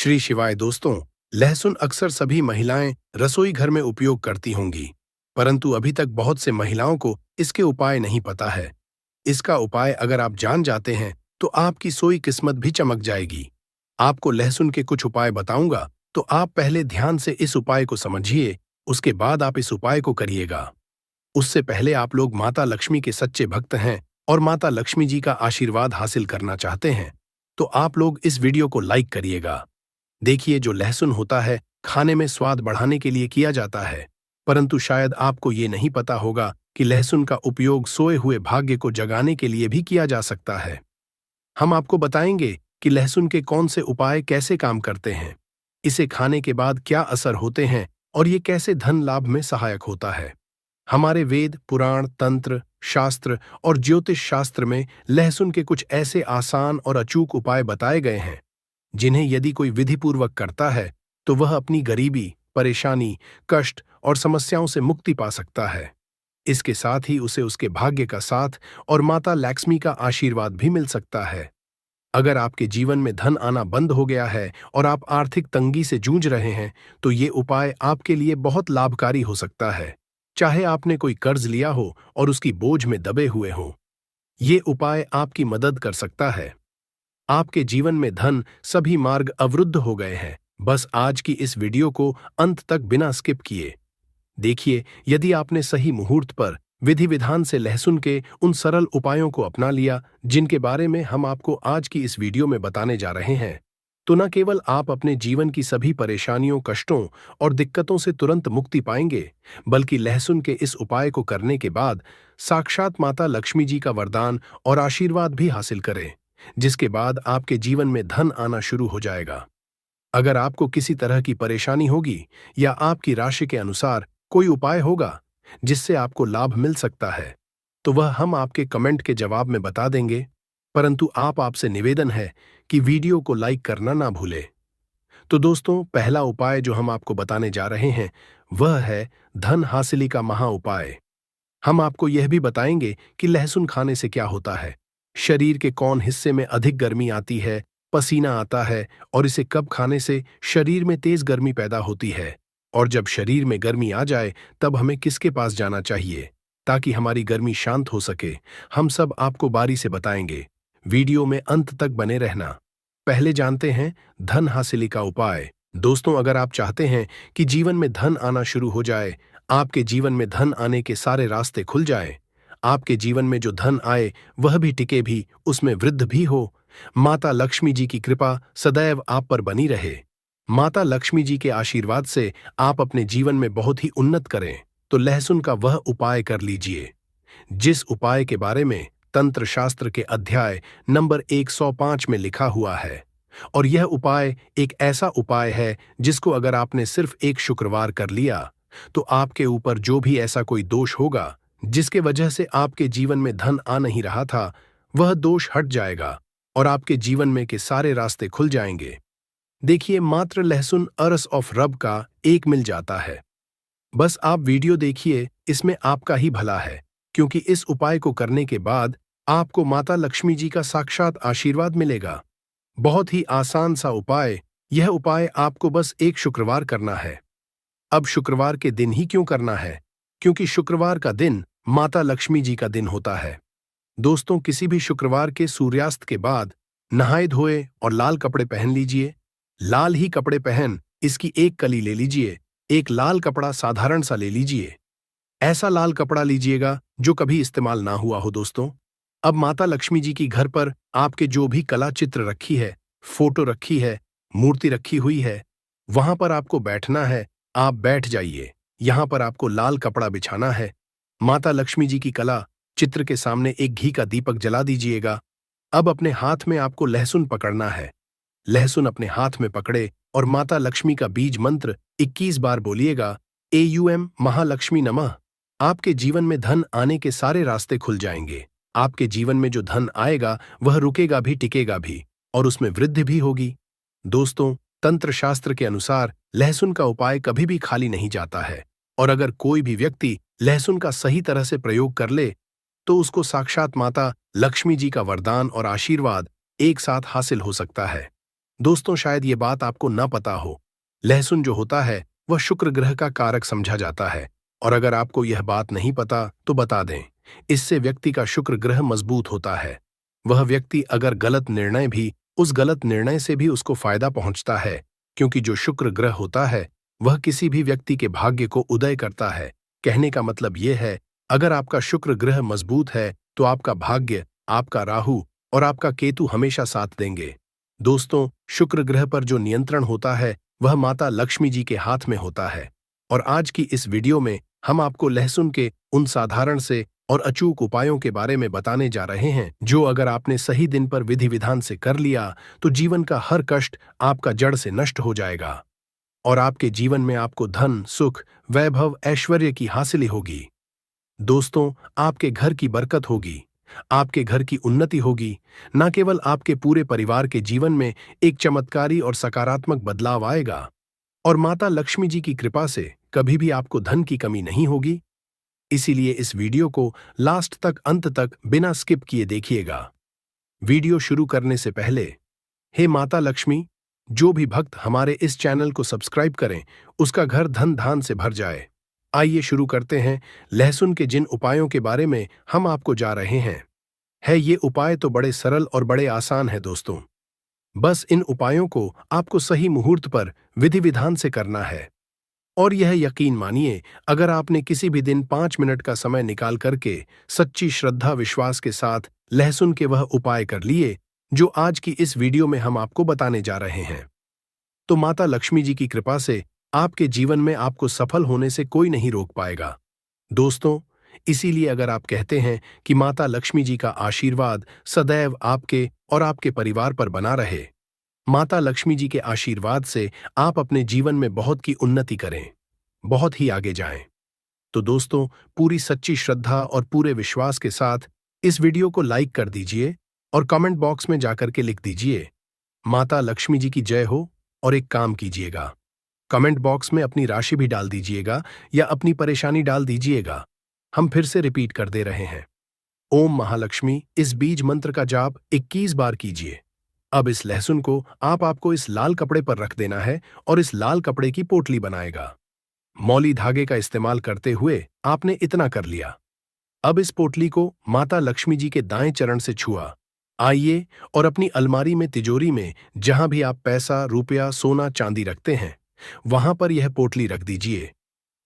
श्री शिवाय दोस्तों, लहसुन अक्सर सभी महिलाएं रसोई घर में उपयोग करती होंगी, परंतु अभी तक बहुत से महिलाओं को इसके उपाय नहीं पता है। इसका उपाय अगर आप जान जाते हैं तो आपकी सोई किस्मत भी चमक जाएगी। आपको लहसुन के कुछ उपाय बताऊंगा, तो आप पहले ध्यान से इस उपाय को समझिए, उसके बाद आप इस उपाय को करिएगा। उससे पहले आप लोग माता लक्ष्मी के सच्चे भक्त हैं और माता लक्ष्मी जी का आशीर्वाद हासिल करना चाहते हैं, तो आप लोग इस वीडियो को लाइक करिएगा। देखिए, जो लहसुन होता है खाने में स्वाद बढ़ाने के लिए किया जाता है, परंतु शायद आपको ये नहीं पता होगा कि लहसुन का उपयोग सोए हुए भाग्य को जगाने के लिए भी किया जा सकता है। हम आपको बताएंगे कि लहसुन के कौन से उपाय कैसे काम करते हैं, इसे खाने के बाद क्या असर होते हैं और ये कैसे धन लाभ में सहायक होता है। हमारे वेद, पुराण, तंत्र शास्त्र और ज्योतिष शास्त्र में लहसुन के कुछ ऐसे आसान और अचूक उपाय बताए गए हैं जिन्हें यदि कोई विधिपूर्वक करता है तो वह अपनी गरीबी, परेशानी, कष्ट और समस्याओं से मुक्ति पा सकता है। इसके साथ ही उसे उसके भाग्य का साथ और माता लक्ष्मी का आशीर्वाद भी मिल सकता है। अगर आपके जीवन में धन आना बंद हो गया है और आप आर्थिक तंगी से जूझ रहे हैं, तो ये उपाय आपके लिए बहुत लाभकारी हो सकता है, चाहे आपने कोई कर्ज लिया हो और उसकी बोझ में दबे हुए हों। ये उपाय आपकी मदद कर सकता है। आपके जीवन में धन सभी मार्ग अवरुद्ध हो गए हैं, बस आज की इस वीडियो को अंत तक बिना स्किप किए देखिए। यदि आपने सही मुहूर्त पर विधि विधान से लहसुन के उन सरल उपायों को अपना लिया जिनके बारे में हम आपको आज की इस वीडियो में बताने जा रहे हैं, तो न केवल आप अपने जीवन की सभी परेशानियों, कष्टों और दिक्कतों से तुरंत मुक्ति पाएंगे, बल्कि लहसुन के इस उपाय को करने के बाद साक्षात माता लक्ष्मी जी का वरदान और आशीर्वाद भी हासिल करें, जिसके बाद आपके जीवन में धन आना शुरू हो जाएगा। अगर आपको किसी तरह की परेशानी होगी या आपकी राशि के अनुसार कोई उपाय होगा जिससे आपको लाभ मिल सकता है, तो वह हम आपके कमेंट के जवाब में बता देंगे, परंतु आपसे निवेदन है कि वीडियो को लाइक करना ना भूलें। तो दोस्तों, पहला उपाय जो हम आपको बताने जा रहे हैं वह है धन हासिली का महा उपाय। हम आपको यह भी बताएंगे कि लहसुन खाने से क्या होता है, शरीर के कौन हिस्से में अधिक गर्मी आती है, पसीना आता है और इसे कब खाने से शरीर में तेज गर्मी पैदा होती है, और जब शरीर में गर्मी आ जाए तब हमें किसके पास जाना चाहिए ताकि हमारी गर्मी शांत हो सके। हम सब आपको बारी से बताएंगे। वीडियो में अंत तक बने रहना। पहले जानते हैं धन हासिली का उपाय। दोस्तों, अगर आप चाहते हैं कि जीवन में धन आना शुरू हो जाए, आपके जीवन में धन आने के सारे रास्ते खुल जाएं, आपके जीवन में जो धन आए वह भी टिके भी, उसमें वृद्धि भी हो, माता लक्ष्मी जी की कृपा सदैव आप पर बनी रहे, माता लक्ष्मी जी के आशीर्वाद से आप अपने जीवन में बहुत ही उन्नत करें, तो लहसुन का वह उपाय कर लीजिए जिस उपाय के बारे में तंत्र शास्त्र के अध्याय नंबर 105 में लिखा हुआ है। और यह उपाय एक ऐसा उपाय है जिसको अगर आपने सिर्फ एक शुक्रवार कर लिया तो आपके ऊपर जो भी ऐसा कोई दोष होगा जिसके वजह से आपके जीवन में धन आ नहीं रहा था, वह दोष हट जाएगा और आपके जीवन में के सारे रास्ते खुल जाएंगे। देखिए, मात्र लहसुन अरस ऑफ रब का एक मिल जाता है। बस आप वीडियो देखिए, इसमें आपका ही भला है, क्योंकि इस उपाय को करने के बाद आपको माता लक्ष्मी जी का साक्षात आशीर्वाद मिलेगा। बहुत ही आसान सा उपाय। यह उपाय आपको बस एक शुक्रवार करना है। अब शुक्रवार के दिन ही क्यों करना है? क्योंकि शुक्रवार का दिन माता लक्ष्मी जी का दिन होता है। दोस्तों, किसी भी शुक्रवार के सूर्यास्त के बाद नहाए धोए और लाल कपड़े पहन लीजिए। लाल ही कपड़े पहन इसकी एक कली ले लीजिए। एक लाल कपड़ा साधारण सा ले लीजिए। ऐसा लाल कपड़ा लीजिएगा जो कभी इस्तेमाल ना हुआ हो। दोस्तों, अब माता लक्ष्मी जी की घर पर आपके जो भी कला चित्र रखी है, फोटो रखी है, मूर्ति रखी हुई है, वहां पर आपको बैठना है। आप बैठ जाइए। यहां पर आपको लाल कपड़ा बिछाना है। माता लक्ष्मी जी की कला चित्र के सामने एक घी का दीपक जला दीजिएगा। अब अपने हाथ में आपको लहसुन पकड़ना है। लहसुन अपने हाथ में पकड़े और माता लक्ष्मी का बीज मंत्र 21 बार बोलिएगा। AUM महालक्ष्मी नमः। आपके जीवन में धन आने के सारे रास्ते खुल जाएंगे। आपके जीवन में जो धन आएगा वह रुकेगा भी, टिकेगा भी और उसमें वृद्धि भी होगी। दोस्तों, तंत्र शास्त्र के अनुसार लहसुन का उपाय कभी भी खाली नहीं जाता है, और अगर कोई भी व्यक्ति लहसुन का सही तरह से प्रयोग कर ले तो उसको साक्षात माता लक्ष्मी जी का वरदान और आशीर्वाद एक साथ हासिल हो सकता है। दोस्तों, शायद ये बात आपको ना पता हो, लहसुन जो होता है वह शुक्र ग्रह का कारक समझा जाता है। और अगर आपको यह बात नहीं पता तो बता दें, इससे व्यक्ति का शुक्र ग्रह मजबूत होता है। वह व्यक्ति अगर गलत निर्णय भी, उस गलत निर्णय से भी उसको फायदा पहुंचता है, क्योंकि जो शुक्र ग्रह होता है वह किसी भी व्यक्ति के भाग्य को उदय करता है। कहने का मतलब यह है, अगर आपका शुक्र ग्रह मजबूत है तो आपका भाग्य, आपका राहु और आपका केतु हमेशा साथ देंगे। दोस्तों, शुक्र ग्रह पर जो नियंत्रण होता है वह माता लक्ष्मी जी के हाथ में होता है। और आज की इस वीडियो में हम आपको लहसुन के उन साधारण से और अचूक उपायों के बारे में बताने जा रहे हैं, जो अगर आपने सही दिन पर विधि विधान से कर लिया तो जीवन का हर कष्ट आपका जड़ से नष्ट हो जाएगा और आपके जीवन में आपको धन, सुख, वैभव, ऐश्वर्य की हासिल होगी। दोस्तों, आपके घर की बरकत होगी, आपके घर की उन्नति होगी। न केवल आपके पूरे परिवार के जीवन में एक चमत्कारी और सकारात्मक बदलाव आएगा और माता लक्ष्मी जी की कृपा से कभी भी आपको धन की कमी नहीं होगी। इसीलिए इस वीडियो को लास्ट तक, अंत तक बिना स्किप किए देखिएगा। वीडियो शुरू करने से पहले, हे माता लक्ष्मी, जो भी भक्त हमारे इस चैनल को सब्सक्राइब करें उसका घर धन धान से भर जाए। आइए शुरू करते हैं। लहसुन के जिन उपायों के बारे में हम आपको जा रहे हैं, ये उपाय तो बड़े सरल और बड़े आसान है दोस्तों। बस इन उपायों को आपको सही मुहूर्त पर विधि विधान से करना है। और यह यकीन मानिए, अगर आपने किसी भी दिन 5 मिनट का समय निकाल करके सच्ची श्रद्धा विश्वास के साथ लहसुन के वह उपाय कर लिए जो आज की इस वीडियो में हम आपको बताने जा रहे हैं, तो माता लक्ष्मी जी की कृपा से आपके जीवन में आपको सफल होने से कोई नहीं रोक पाएगा। दोस्तों, इसीलिए अगर आप कहते हैं कि माता लक्ष्मी जी का आशीर्वाद सदैव आपके और आपके परिवार पर बना रहे, माता लक्ष्मी जी के आशीर्वाद से आप अपने जीवन में बहुत की उन्नति करें, बहुत ही आगे जाएं, तो दोस्तों, पूरी सच्ची श्रद्धा और पूरे विश्वास के साथ इस वीडियो को लाइक कर दीजिए और कमेंट बॉक्स में जाकर के लिख दीजिए, माता लक्ष्मी जी की जय हो। और एक काम कीजिएगा, कमेंट बॉक्स में अपनी राशि भी डाल दीजिएगा या अपनी परेशानी डाल दीजिएगा। हम फिर से रिपीट कर दे रहे हैं, ओम महालक्ष्मी, इस बीज मंत्र का जाप 21 बार कीजिए। अब इस लहसुन को आपको इस लाल कपड़े पर रख देना है और इस लाल कपड़े की पोटली बनाएगा। मौली धागे का इस्तेमाल करते हुए आपने इतना कर लिया। अब इस पोटली को माता लक्ष्मी जी के दाएं चरण से छुआ आइए और अपनी अलमारी में, तिजोरी में, जहां भी आप पैसा, रुपया, सोना, चांदी रखते हैं, वहां पर यह पोटली रख दीजिए।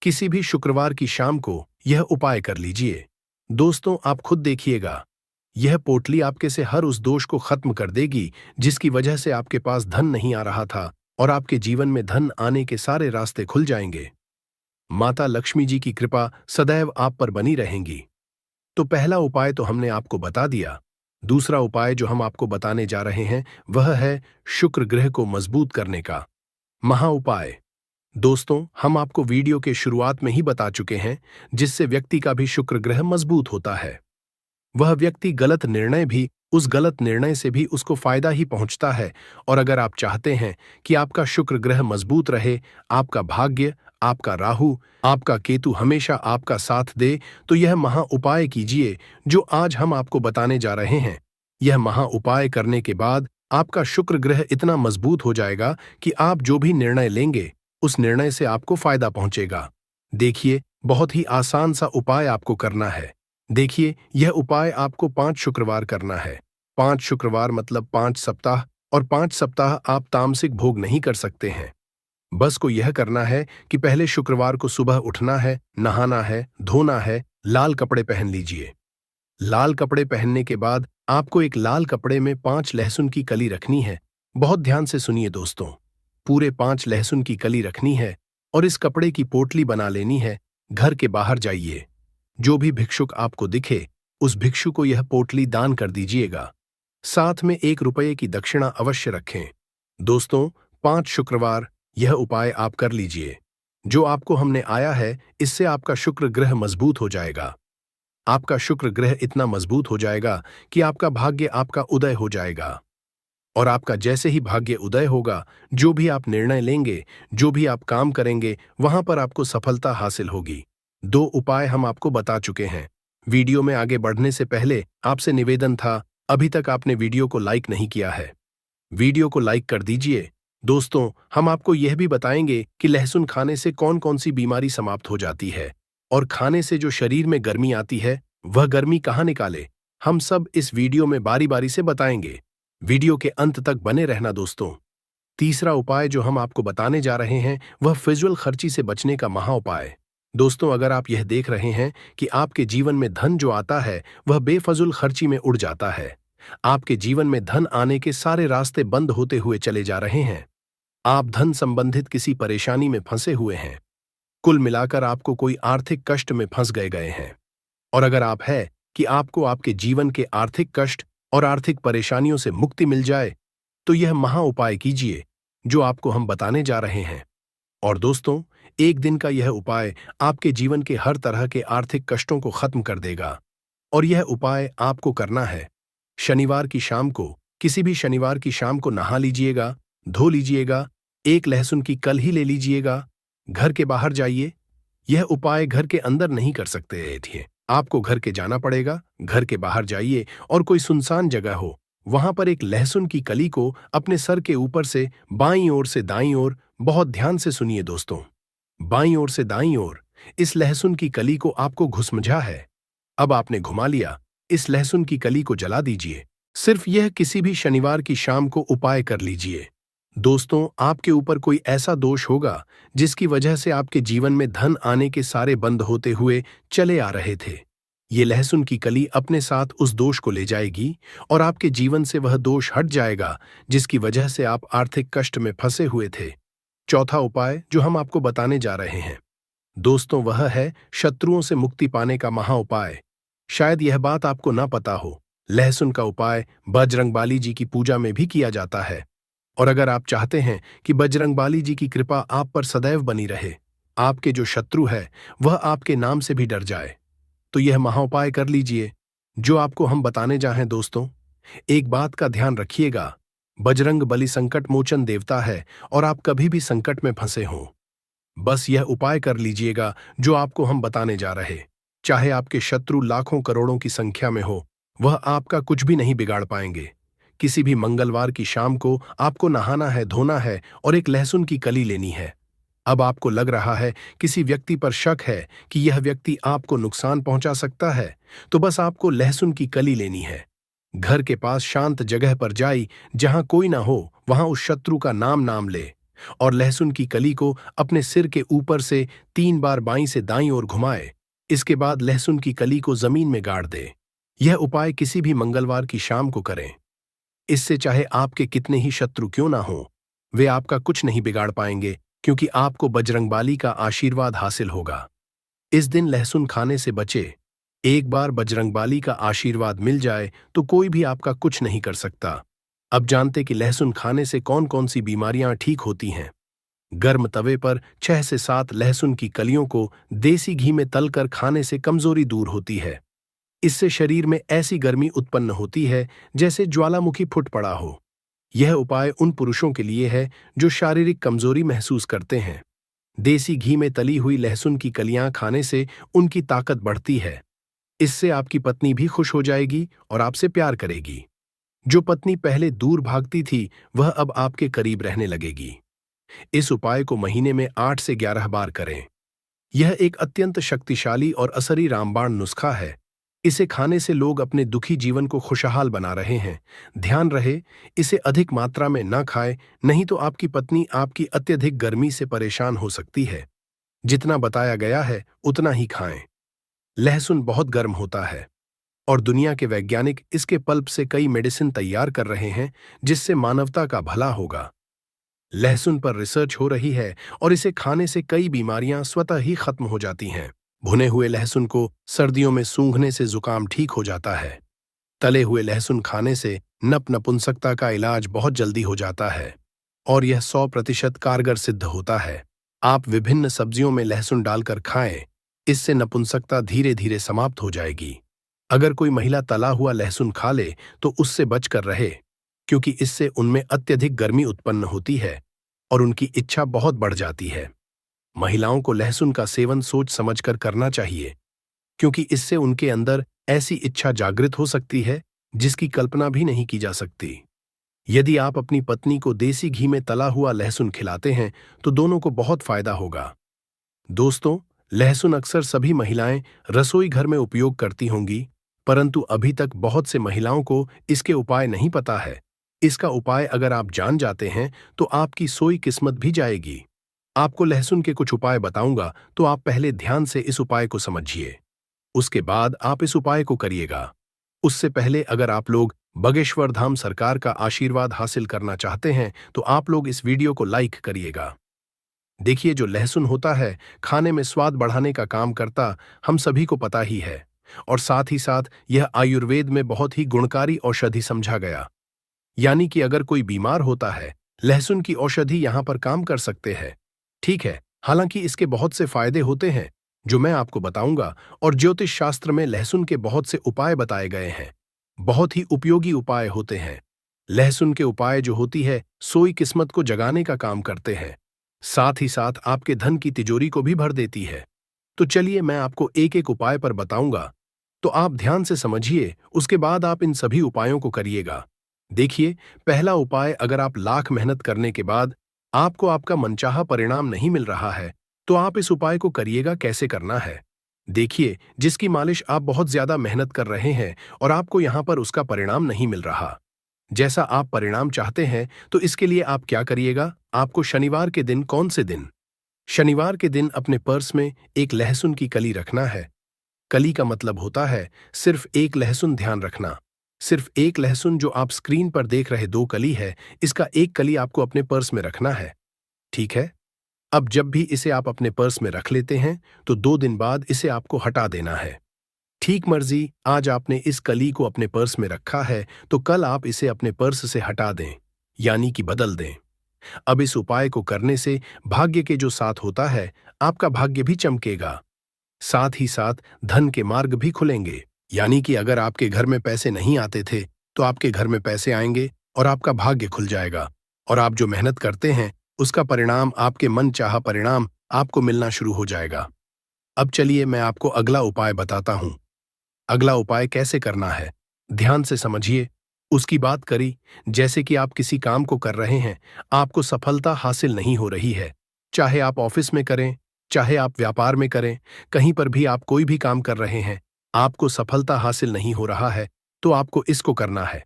किसी भी शुक्रवार की शाम को यह उपाय कर लीजिए। दोस्तों, आप खुद देखिएगा, यह पोटली आपके से हर उस दोष को खत्म कर देगी जिसकी वजह से आपके पास धन नहीं आ रहा था और आपके जीवन में धन आने के सारे रास्ते खुल जाएंगे। माता लक्ष्मी जी की कृपा सदैव आप पर बनी रहेंगी। तो पहला उपाय तो हमने आपको बता दिया। दूसरा उपाय जो हम आपको बताने जा रहे हैं वह है शुक्र ग्रह को मजबूत करने का महा उपाय। दोस्तों, हम आपको वीडियो के शुरुआत में ही बता चुके हैं, जिससे व्यक्ति का भी शुक्र ग्रह मजबूत होता है। वह व्यक्ति गलत निर्णय भी, उस गलत निर्णय से भी उसको फायदा ही पहुंचता है। और अगर आप चाहते हैं कि आपका शुक्र ग्रह मजबूत रहे, आपका भाग्य, आपका राहु, आपका केतु हमेशा आपका साथ दे, तो यह महा उपाय कीजिए जो आज हम आपको बताने जा रहे हैं। यह महा उपाय करने के बाद आपका शुक्र ग्रह इतना मजबूत हो जाएगा कि आप जो भी निर्णय लेंगे उस निर्णय से आपको फायदा पहुंचेगा। देखिए, बहुत ही आसान सा उपाय आपको करना है। देखिए, यह उपाय आपको 5 शुक्रवार करना है। 5 शुक्रवार मतलब 5 सप्ताह, और 5 सप्ताह आप तामसिक भोग नहीं कर सकते हैं। बस को यह करना है कि पहले शुक्रवार को सुबह उठना है, नहाना है, धोना है, लाल कपड़े पहन लीजिए। लाल कपड़े पहनने के बाद आपको एक लाल कपड़े में 5 लहसुन की कली रखनी है। बहुत ध्यान से सुनिए दोस्तों, पूरे 5 लहसुन की कली रखनी है और इस कपड़े की पोटली बना लेनी है। घर के बाहर जाइए, जो भी भिक्षुक आपको दिखे उस भिक्षु को यह पोटली दान कर दीजिएगा। साथ में 1 रुपये की दक्षिणा अवश्य रखें। दोस्तों, 5 शुक्रवार यह उपाय आप कर लीजिए। जो आपको हमने आया है, इससे आपका शुक्र ग्रह मजबूत हो जाएगा। आपका शुक्र ग्रह इतना मजबूत हो जाएगा कि आपका भाग्य, आपका उदय हो जाएगा। और आपका जैसे ही भाग्य उदय होगा, जो भी आप निर्णय लेंगे, जो भी आप काम करेंगे, वहां पर आपको सफलता हासिल होगी। 2 उपाय हम आपको बता चुके हैं। वीडियो में आगे बढ़ने से पहले आपसे निवेदन था, अभी तक आपने वीडियो को लाइक नहीं किया है वीडियो को लाइक कर दीजिए। दोस्तों, हम आपको यह भी बताएंगे कि लहसुन खाने से कौन कौन सी बीमारी समाप्त हो जाती है और खाने से जो शरीर में गर्मी आती है वह गर्मी कहाँ निकाले। हम सब इस वीडियो में बारी बारी से बताएंगे। वीडियो के अंत तक बने रहना दोस्तों। तीसरा उपाय जो हम आपको बताने जा रहे हैं वह फिजूल खर्ची से बचने का महा उपाय। दोस्तों, अगर आप यह देख रहे हैं कि आपके जीवन में धन जो आता है वह बेफजूल खर्ची में उड़ जाता है, आपके जीवन में धन आने के सारे रास्ते बंद होते हुए चले जा रहे हैं, आप धन संबंधित किसी परेशानी में फंसे हुए हैं, कुल मिलाकर आपको कोई आर्थिक कष्ट में फंस गए हैं, और अगर आप है कि आपको आपके जीवन के आर्थिक कष्ट और आर्थिक परेशानियों से मुक्ति मिल जाए, तो यह महा उपाय कीजिए जो आपको हम बताने जा रहे हैं। और दोस्तों, एक दिन का यह उपाय आपके जीवन के हर तरह के आर्थिक कष्टों को खत्म कर देगा। और यह उपाय आपको करना है शनिवार की शाम को, किसी भी शनिवार की शाम को नहा लीजिएगा, धो लीजिएगा, एक लहसुन की कल ही ले लीजिएगा, घर के बाहर जाइए। यह उपाय घर के अंदर नहीं कर सकते थे, आपको घर के जाना पड़ेगा। घर के बाहर जाइए और कोई सुनसान जगह हो, वहां पर एक लहसुन की कली को अपने सर के ऊपर से बाईं ओर से दाईं ओर, बहुत ध्यान से सुनिए दोस्तों, बाईं ओर से दाईं ओर इस लहसुन की कली को आपको घुसमझा है। अब आपने घुमा लिया, इस लहसुन की कली को जला दीजिए। सिर्फ यह किसी भी शनिवार की शाम को उपाय कर लीजिए। दोस्तों, आपके ऊपर कोई ऐसा दोष होगा जिसकी वजह से आपके जीवन में धन आने के सारे बंद होते हुए चले आ रहे थे। ये लहसुन की कली अपने साथ उस दोष को ले जाएगी और आपके जीवन से वह दोष हट जाएगा जिसकी वजह से आप आर्थिक कष्ट में फंसे हुए थे। चौथा उपाय जो हम आपको बताने जा रहे हैं दोस्तों, वह है शत्रुओं से मुक्ति पाने का महा उपाय। शायद यह बात आपको ना पता हो, लहसुन का उपाय बजरंगबाली जी की पूजा में भी किया जाता है। और अगर आप चाहते हैं कि बजरंगबाली जी की कृपा आप पर सदैव बनी रहे, आपके जो शत्रु है वह आपके नाम से भी डर जाए, तो यह महाउपाय कर लीजिए जो आपको हम बताने जा हैं। दोस्तों, एक बात का ध्यान रखिएगा, बजरंग बली संकट मोचन देवता है और आप कभी भी संकट में फंसे हों, बस यह उपाय कर लीजिएगा जो आपको हम बताने जा रहे। चाहे आपके शत्रु लाखों करोड़ों की संख्या में हो, वह आपका कुछ भी नहीं बिगाड़ पाएंगे। किसी भी मंगलवार की शाम को आपको नहाना है, धोना है और एक लहसुन की कली लेनी है। अब आपको लग रहा है किसी व्यक्ति पर शक है कि यह व्यक्ति आपको नुकसान पहुंचा सकता है, तो बस आपको लहसुन की कली लेनी है। घर के पास शांत जगह पर जाई, जहां कोई ना हो, वहां उस शत्रु का नाम ले और लहसुन की कली को अपने सिर के ऊपर से 3 बार बाईं से दाईं ओर घुमाए। इसके बाद लहसुन की कली को जमीन में गाड़ दे। यह उपाय किसी भी मंगलवार की शाम को करें। इससे चाहे आपके कितने ही शत्रु क्यों ना हो, वे आपका कुछ नहीं बिगाड़ पाएंगे, क्योंकि आपको बजरंगबाली का आशीर्वाद हासिल होगा। इस दिन लहसुन खाने से बचे। एक बार बजरंगबाली का आशीर्वाद मिल जाए तो कोई भी आपका कुछ नहीं कर सकता। अब जानते कि लहसुन खाने से कौन कौन सी बीमारियां ठीक होती हैं। गर्म तवे पर 6 से 7 लहसुन की कलियों को देसी घी में तलकर खाने से कमजोरी दूर होती है। इससे शरीर में ऐसी गर्मी उत्पन्न होती है जैसे ज्वालामुखी फूट पड़ा हो। यह उपाय उन पुरुषों के लिए है जो शारीरिक कमजोरी महसूस करते हैं। देसी घी में तली हुई लहसुन की कलियां खाने से उनकी ताकत बढ़ती है। इससे आपकी पत्नी भी खुश हो जाएगी और आपसे प्यार करेगी। जो पत्नी पहले दूर भागती थी वह अब आपके करीब रहने लगेगी। इस उपाय को महीने में 8 से 11 बार करें। यह एक अत्यंत शक्तिशाली और असरी रामबाण नुस्खा है। इसे खाने से लोग अपने दुखी जीवन को खुशहाल बना रहे हैं। ध्यान रहे, इसे अधिक मात्रा में न खाएं, नहीं तो आपकी पत्नी आपकी अत्यधिक गर्मी से परेशान हो सकती है। जितना बताया गया है उतना ही खाएं। लहसुन बहुत गर्म होता है और दुनिया के वैज्ञानिक इसके पल्प से कई मेडिसिन तैयार कर रहे हैं जिससे मानवता का भला होगा। लहसुन पर रिसर्च हो रही है और इसे खाने से कई बीमारियां स्वतः ही खत्म हो जाती हैं। भुने हुए लहसुन को सर्दियों में सूंघने से जुकाम ठीक हो जाता है। तले हुए लहसुन खाने से नपुंसकता का इलाज बहुत जल्दी हो जाता है और यह 100% कारगर सिद्ध होता है। आप विभिन्न सब्जियों में लहसुन डालकर खाएं, इससे नपुंसकता धीरे धीरे समाप्त हो जाएगी। अगर कोई महिला तला हुआ लहसुन खा ले तो उससे बचकर रहे, क्योंकि इससे उनमें अत्यधिक गर्मी उत्पन्न होती है और उनकी इच्छा बहुत बढ़ जाती है। महिलाओं को लहसुन का सेवन सोच समझकर करना चाहिए, क्योंकि इससे उनके अंदर ऐसी इच्छा जागृत हो सकती है जिसकी कल्पना भी नहीं की जा सकती। यदि आप अपनी पत्नी को देसी घी में तला हुआ लहसुन खिलाते हैं तो दोनों को बहुत फायदा होगा। दोस्तों, लहसुन अक्सर सभी महिलाएं रसोई घर में उपयोग करती होंगी, परंतु अभी तक बहुत से महिलाओं को इसके उपाय नहीं पता है। इसका उपाय अगर आप जान जाते हैं तो आपकी सोई किस्मत भी जाएगी। आपको लहसुन के कुछ उपाय बताऊंगा, तो आप पहले ध्यान से इस उपाय को समझिए। उसके बाद आप इस उपाय को करिएगा। उससे पहले अगर आप लोग बगेश्वर धाम सरकार का आशीर्वाद हासिल करना चाहते हैं तो आप लोग इस वीडियो को लाइक करिएगा। देखिए, जो लहसुन होता है खाने में स्वाद बढ़ाने का काम करता, हम सभी को पता ही है। और साथ ही साथ यह आयुर्वेद में बहुत ही गुणकारी औषधि समझा गया। यानी कि अगर कोई बीमार होता है, लहसुन की औषधि यहां पर काम कर सकते हैं। ठीक है, हालांकि इसके बहुत से फायदे होते हैं जो मैं आपको बताऊंगा, और ज्योतिष शास्त्र में लहसुन के बहुत से उपाय बताए गए हैं। बहुत ही उपयोगी उपाय होते हैं। लहसुन के उपाय जो होती है सोई किस्मत को जगाने का काम करते हैं, साथ ही साथ आपके धन की तिजोरी को भी भर देती है। तो चलिए मैं आपको एक एक उपाय पर बताऊंगा, तो आप ध्यान से समझिए, उसके बाद आप इन सभी उपायों को करिएगा। देखिए, पहला उपाय, अगर आप लाख मेहनत करने के बाद आपको आपका मनचाहा परिणाम नहीं मिल रहा है तो आप इस उपाय को करिएगा। कैसे करना है? देखिए, जिसकी मालिश आप बहुत ज्यादा मेहनत कर रहे हैं और आपको यहां पर उसका परिणाम नहीं मिल रहा जैसा आप परिणाम चाहते हैं, तो इसके लिए आप क्या करिएगा? आपको शनिवार के दिन, कौन से दिन? शनिवार के दिन अपने पर्स में एक लहसुन की कली रखना है। कली का मतलब होता है सिर्फ एक लहसुन। ध्यान रखना, सिर्फ एक लहसुन। जो आप स्क्रीन पर देख रहे दो कली है, इसका एक कली आपको अपने पर्स में रखना है। ठीक है? अब जब भी इसे आप अपने पर्स में रख लेते हैं तो 2 दिन बाद इसे आपको हटा देना है। ठीक मर्जी, आज आपने इस कली को अपने पर्स में रखा है तो कल आप इसे अपने पर्स से हटा दें, यानी कि बदल दें। अब इस उपाय को करने से भाग्य के जो साथ होता है, आपका भाग्य भी चमकेगा। साथ ही साथ धन के मार्ग भी खुलेंगे। यानी कि अगर आपके घर में पैसे नहीं आते थे तो आपके घर में पैसे आएंगे और आपका भाग्य खुल जाएगा। और आप जो मेहनत करते हैं उसका परिणाम, आपके मन चाहा परिणाम आपको मिलना शुरू हो जाएगा। अब चलिए मैं आपको अगला उपाय बताता हूं। अगला उपाय कैसे करना है, ध्यान से समझिए। उसकी बात करी, जैसे कि आप किसी काम को कर रहे हैं, आपको सफलता हासिल नहीं हो रही है। चाहे आप ऑफिस में करें, चाहे आप व्यापार में करें, कहीं पर भी आप कोई भी काम कर रहे हैं, आपको सफलता हासिल नहीं हो रहा है, तो आपको इसको करना है।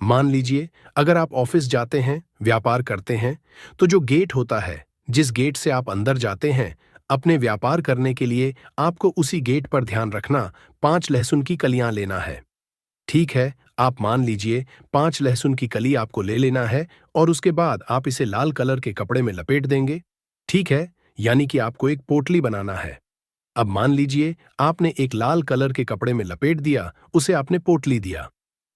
मान लीजिए, अगर आप ऑफिस जाते हैं, व्यापार करते हैं, तो जो गेट होता है, जिस गेट से आप अंदर जाते हैं अपने व्यापार करने के लिए, आपको उसी गेट पर ध्यान रखना 5 लहसुन की कलियां लेना है। ठीक है, आप मान लीजिए 5 लहसुन की कली आपको ले लेना है और उसके बाद आप इसे लाल कलर के कपड़े में लपेट देंगे। ठीक है, यानी कि आपको एक पोटली बनाना है। अब मान लीजिए आपने एक लाल कलर के कपड़े में लपेट दिया, उसे आपने पोटली दिया।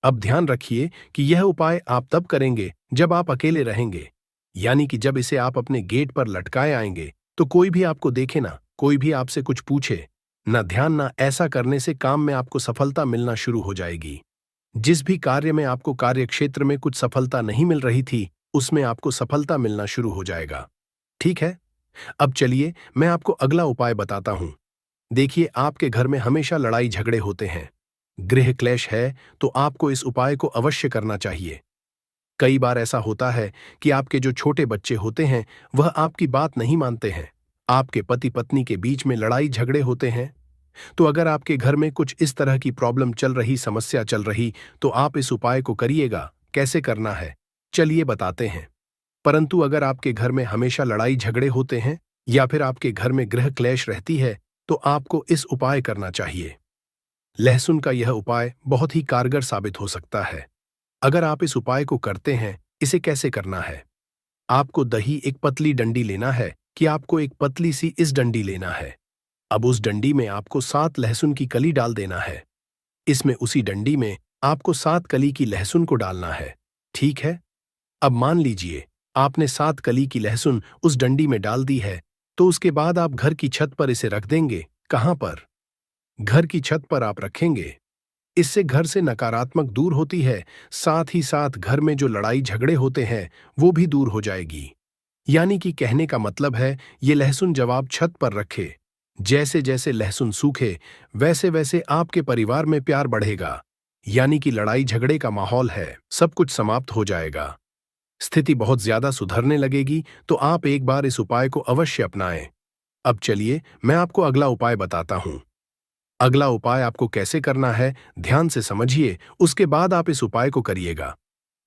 अब ध्यान रखिए कि यह उपाय आप तब करेंगे जब आप अकेले रहेंगे। यानी कि जब इसे आप अपने गेट पर लटकाए आएंगे तो कोई भी आपको देखे ना, कोई भी आपसे कुछ पूछे ना, ध्यान ना। ऐसा करने से काम में आपको सफलता मिलना शुरू हो जाएगी। जिस भी कार्य में आपको कार्य क्षेत्र में कुछ सफलता नहीं मिल रही थी, उसमें आपको सफलता मिलना शुरू हो जाएगा। ठीक है? अब चलिए मैं आपको अगला उपाय बताता हूं। देखिए, आपके घर में हमेशा लड़ाई झगड़े होते हैं, गृह क्लेश है, तो आपको इस उपाय को अवश्य करना चाहिए। कई बार ऐसा होता है कि आपके जो छोटे बच्चे होते हैं वह आपकी बात नहीं मानते हैं। आपके पति पत्नी के बीच में लड़ाई झगड़े होते हैं। तो अगर आपके घर में कुछ इस तरह की प्रॉब्लम चल रही, समस्या चल रही, तो आप इस उपाय को करिएगा। कैसे करना है, चलिए बताते हैं। परंतु अगर आपके घर में हमेशा लड़ाई झगड़े होते हैं या फिर आपके घर में गृह क्लेश रहती है, तो आपको इस उपाय करना चाहिए। लहसुन का यह उपाय बहुत ही कारगर साबित हो सकता है अगर आप इस उपाय को करते हैं। इसे कैसे करना है? आपको दही, एक पतली डंडी लेना है कि आपको एक पतली सी इस डंडी लेना है। अब उस डंडी में आपको 7 लहसुन की कली डाल देना है। इसमें, उसी डंडी में आपको 7 कली की लहसुन को डालना है। ठीक है? अब मान लीजिए आपने 7 कली की लहसुन उस डंडी में डाल दी है, तो उसके बाद आप घर की छत पर इसे रख देंगे। कहां पर? घर की छत पर आप रखेंगे। इससे घर से नकारात्मक दूर होती है, साथ ही साथ घर में जो लड़ाई झगड़े होते हैं वो भी दूर हो जाएगी। यानी कि कहने का मतलब है, ये लहसुन जब आप छत पर रखे, जैसे जैसे लहसुन सूखे वैसे वैसे आपके परिवार में प्यार बढ़ेगा। यानी कि लड़ाई झगड़े का माहौल है, सब कुछ समाप्त हो जाएगा। स्थिति बहुत ज्यादा सुधरने लगेगी तो आप एक बार इस उपाय को अवश्य अपनाएं। अब चलिए मैं आपको अगला उपाय बताता हूं। अगला उपाय आपको कैसे करना है, ध्यान से समझिए, उसके बाद आप इस उपाय को करिएगा।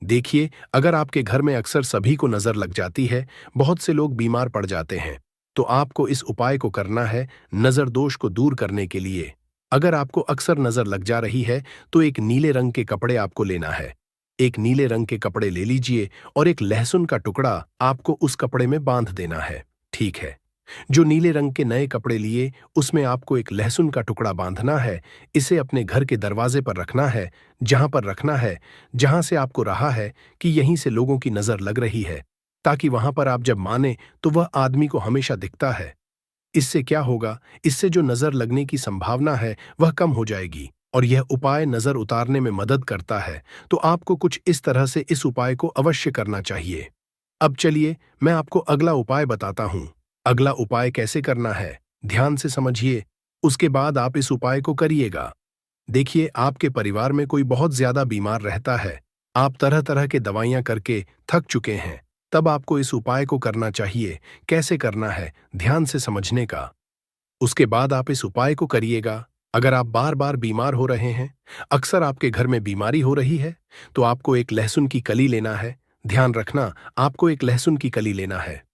देखिए, अगर आपके घर में अक्सर सभी को नजर लग जाती है, बहुत से लोग बीमार पड़ जाते हैं, तो आपको इस उपाय को करना है नजर दोष को दूर करने के लिए। अगर आपको अक्सर नजर लग जा रही है, तो एक नीले रंग के कपड़े आपको लेना है। एक नीले रंग के कपड़े ले लीजिए और एक लहसुन का टुकड़ा आपको उस कपड़े में बांध देना है। ठीक है। जो नीले रंग के नए कपड़े लिए, उसमें आपको एक लहसुन का टुकड़ा बांधना है। इसे अपने घर के दरवाजे पर रखना है, जहां पर रखना है, जहां से आपको रहा है कि यहीं से लोगों की नजर लग रही है, ताकि वहां पर आप जब माने तो वह आदमी को हमेशा दिखता है। इससे क्या होगा, इससे जो नजर लगने की संभावना है वह कम हो जाएगी और यह उपाय नजर उतारने में मदद करता है। तो आपको कुछ इस तरह से इस उपाय को अवश्य करना चाहिए। अब चलिए मैं आपको अगला उपाय बताता हूं। अगला उपाय कैसे करना है, ध्यान से समझिए, उसके बाद आप इस उपाय को करिएगा। देखिए, आपके परिवार में कोई बहुत ज्यादा बीमार रहता है, आप तरह तरह के दवाइयां करके थक चुके हैं, तब आपको इस उपाय को करना चाहिए। कैसे करना है, ध्यान से समझने का। उसके बाद आप इस उपाय को करिएगा। अगर आप बार बार बीमार हो रहे हैं, अक्सर आपके घर में बीमारी हो रही है, तो आपको एक लहसुन की कली लेना है। ध्यान रखना, आपको एक लहसुन की कली लेना है।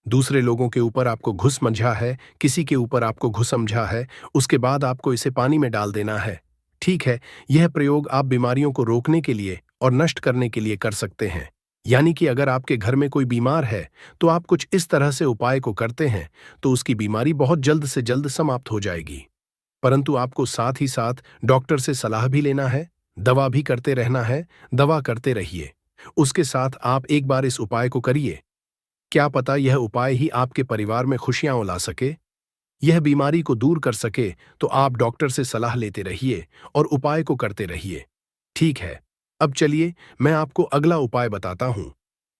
दूसरे लोगों के ऊपर आपको घुस समझा है, किसी के ऊपर आपको घुस समझा है, उसके बाद आपको इसे पानी में डाल देना है। ठीक है। यह प्रयोग आप बीमारियों को रोकने के लिए और नष्ट करने के लिए कर सकते हैं। यानी कि अगर आपके घर में कोई बीमार है, तो आप कुछ इस तरह से उपाय को करते हैं, तो उसकी बीमारी बहुत जल्द से जल्द समाप्त हो जाएगी। परंतु आपको साथ ही साथ डॉक्टर से सलाह भी लेना है, दवा भी करते रहना है। दवा करते रहिए, उसके साथ आप एक बार इस उपाय को करिए। क्या पता यह उपाय ही आपके परिवार में खुशियां ला सके, यह बीमारी को दूर कर सके। तो आप डॉक्टर से सलाह लेते रहिए और उपाय को करते रहिए। ठीक है। अब चलिए मैं आपको अगला उपाय बताता हूं।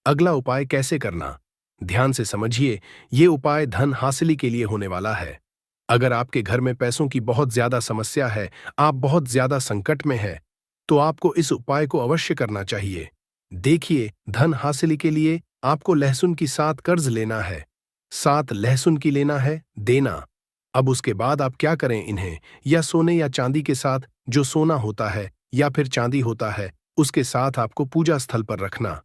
अगला उपाय कैसे करना, ध्यान से समझिए, ये उपाय धन हासिली के लिए होने वाला है। अगर आपके घर में पैसों की बहुत ज्यादा समस्या है, आप बहुत ज्यादा संकट में है, तो आपको इस उपाय को अवश्य करना चाहिए। देखिए, धन हासिली के लिए आपको लहसुन की 7 कर्ज लेना है। 7 लहसुन की लेना है, देना। अब उसके बाद आप क्या करें, इन्हें या सोने या चांदी के साथ, जो सोना होता है या फिर चांदी होता है, उसके साथ आपको पूजा स्थल पर रखना।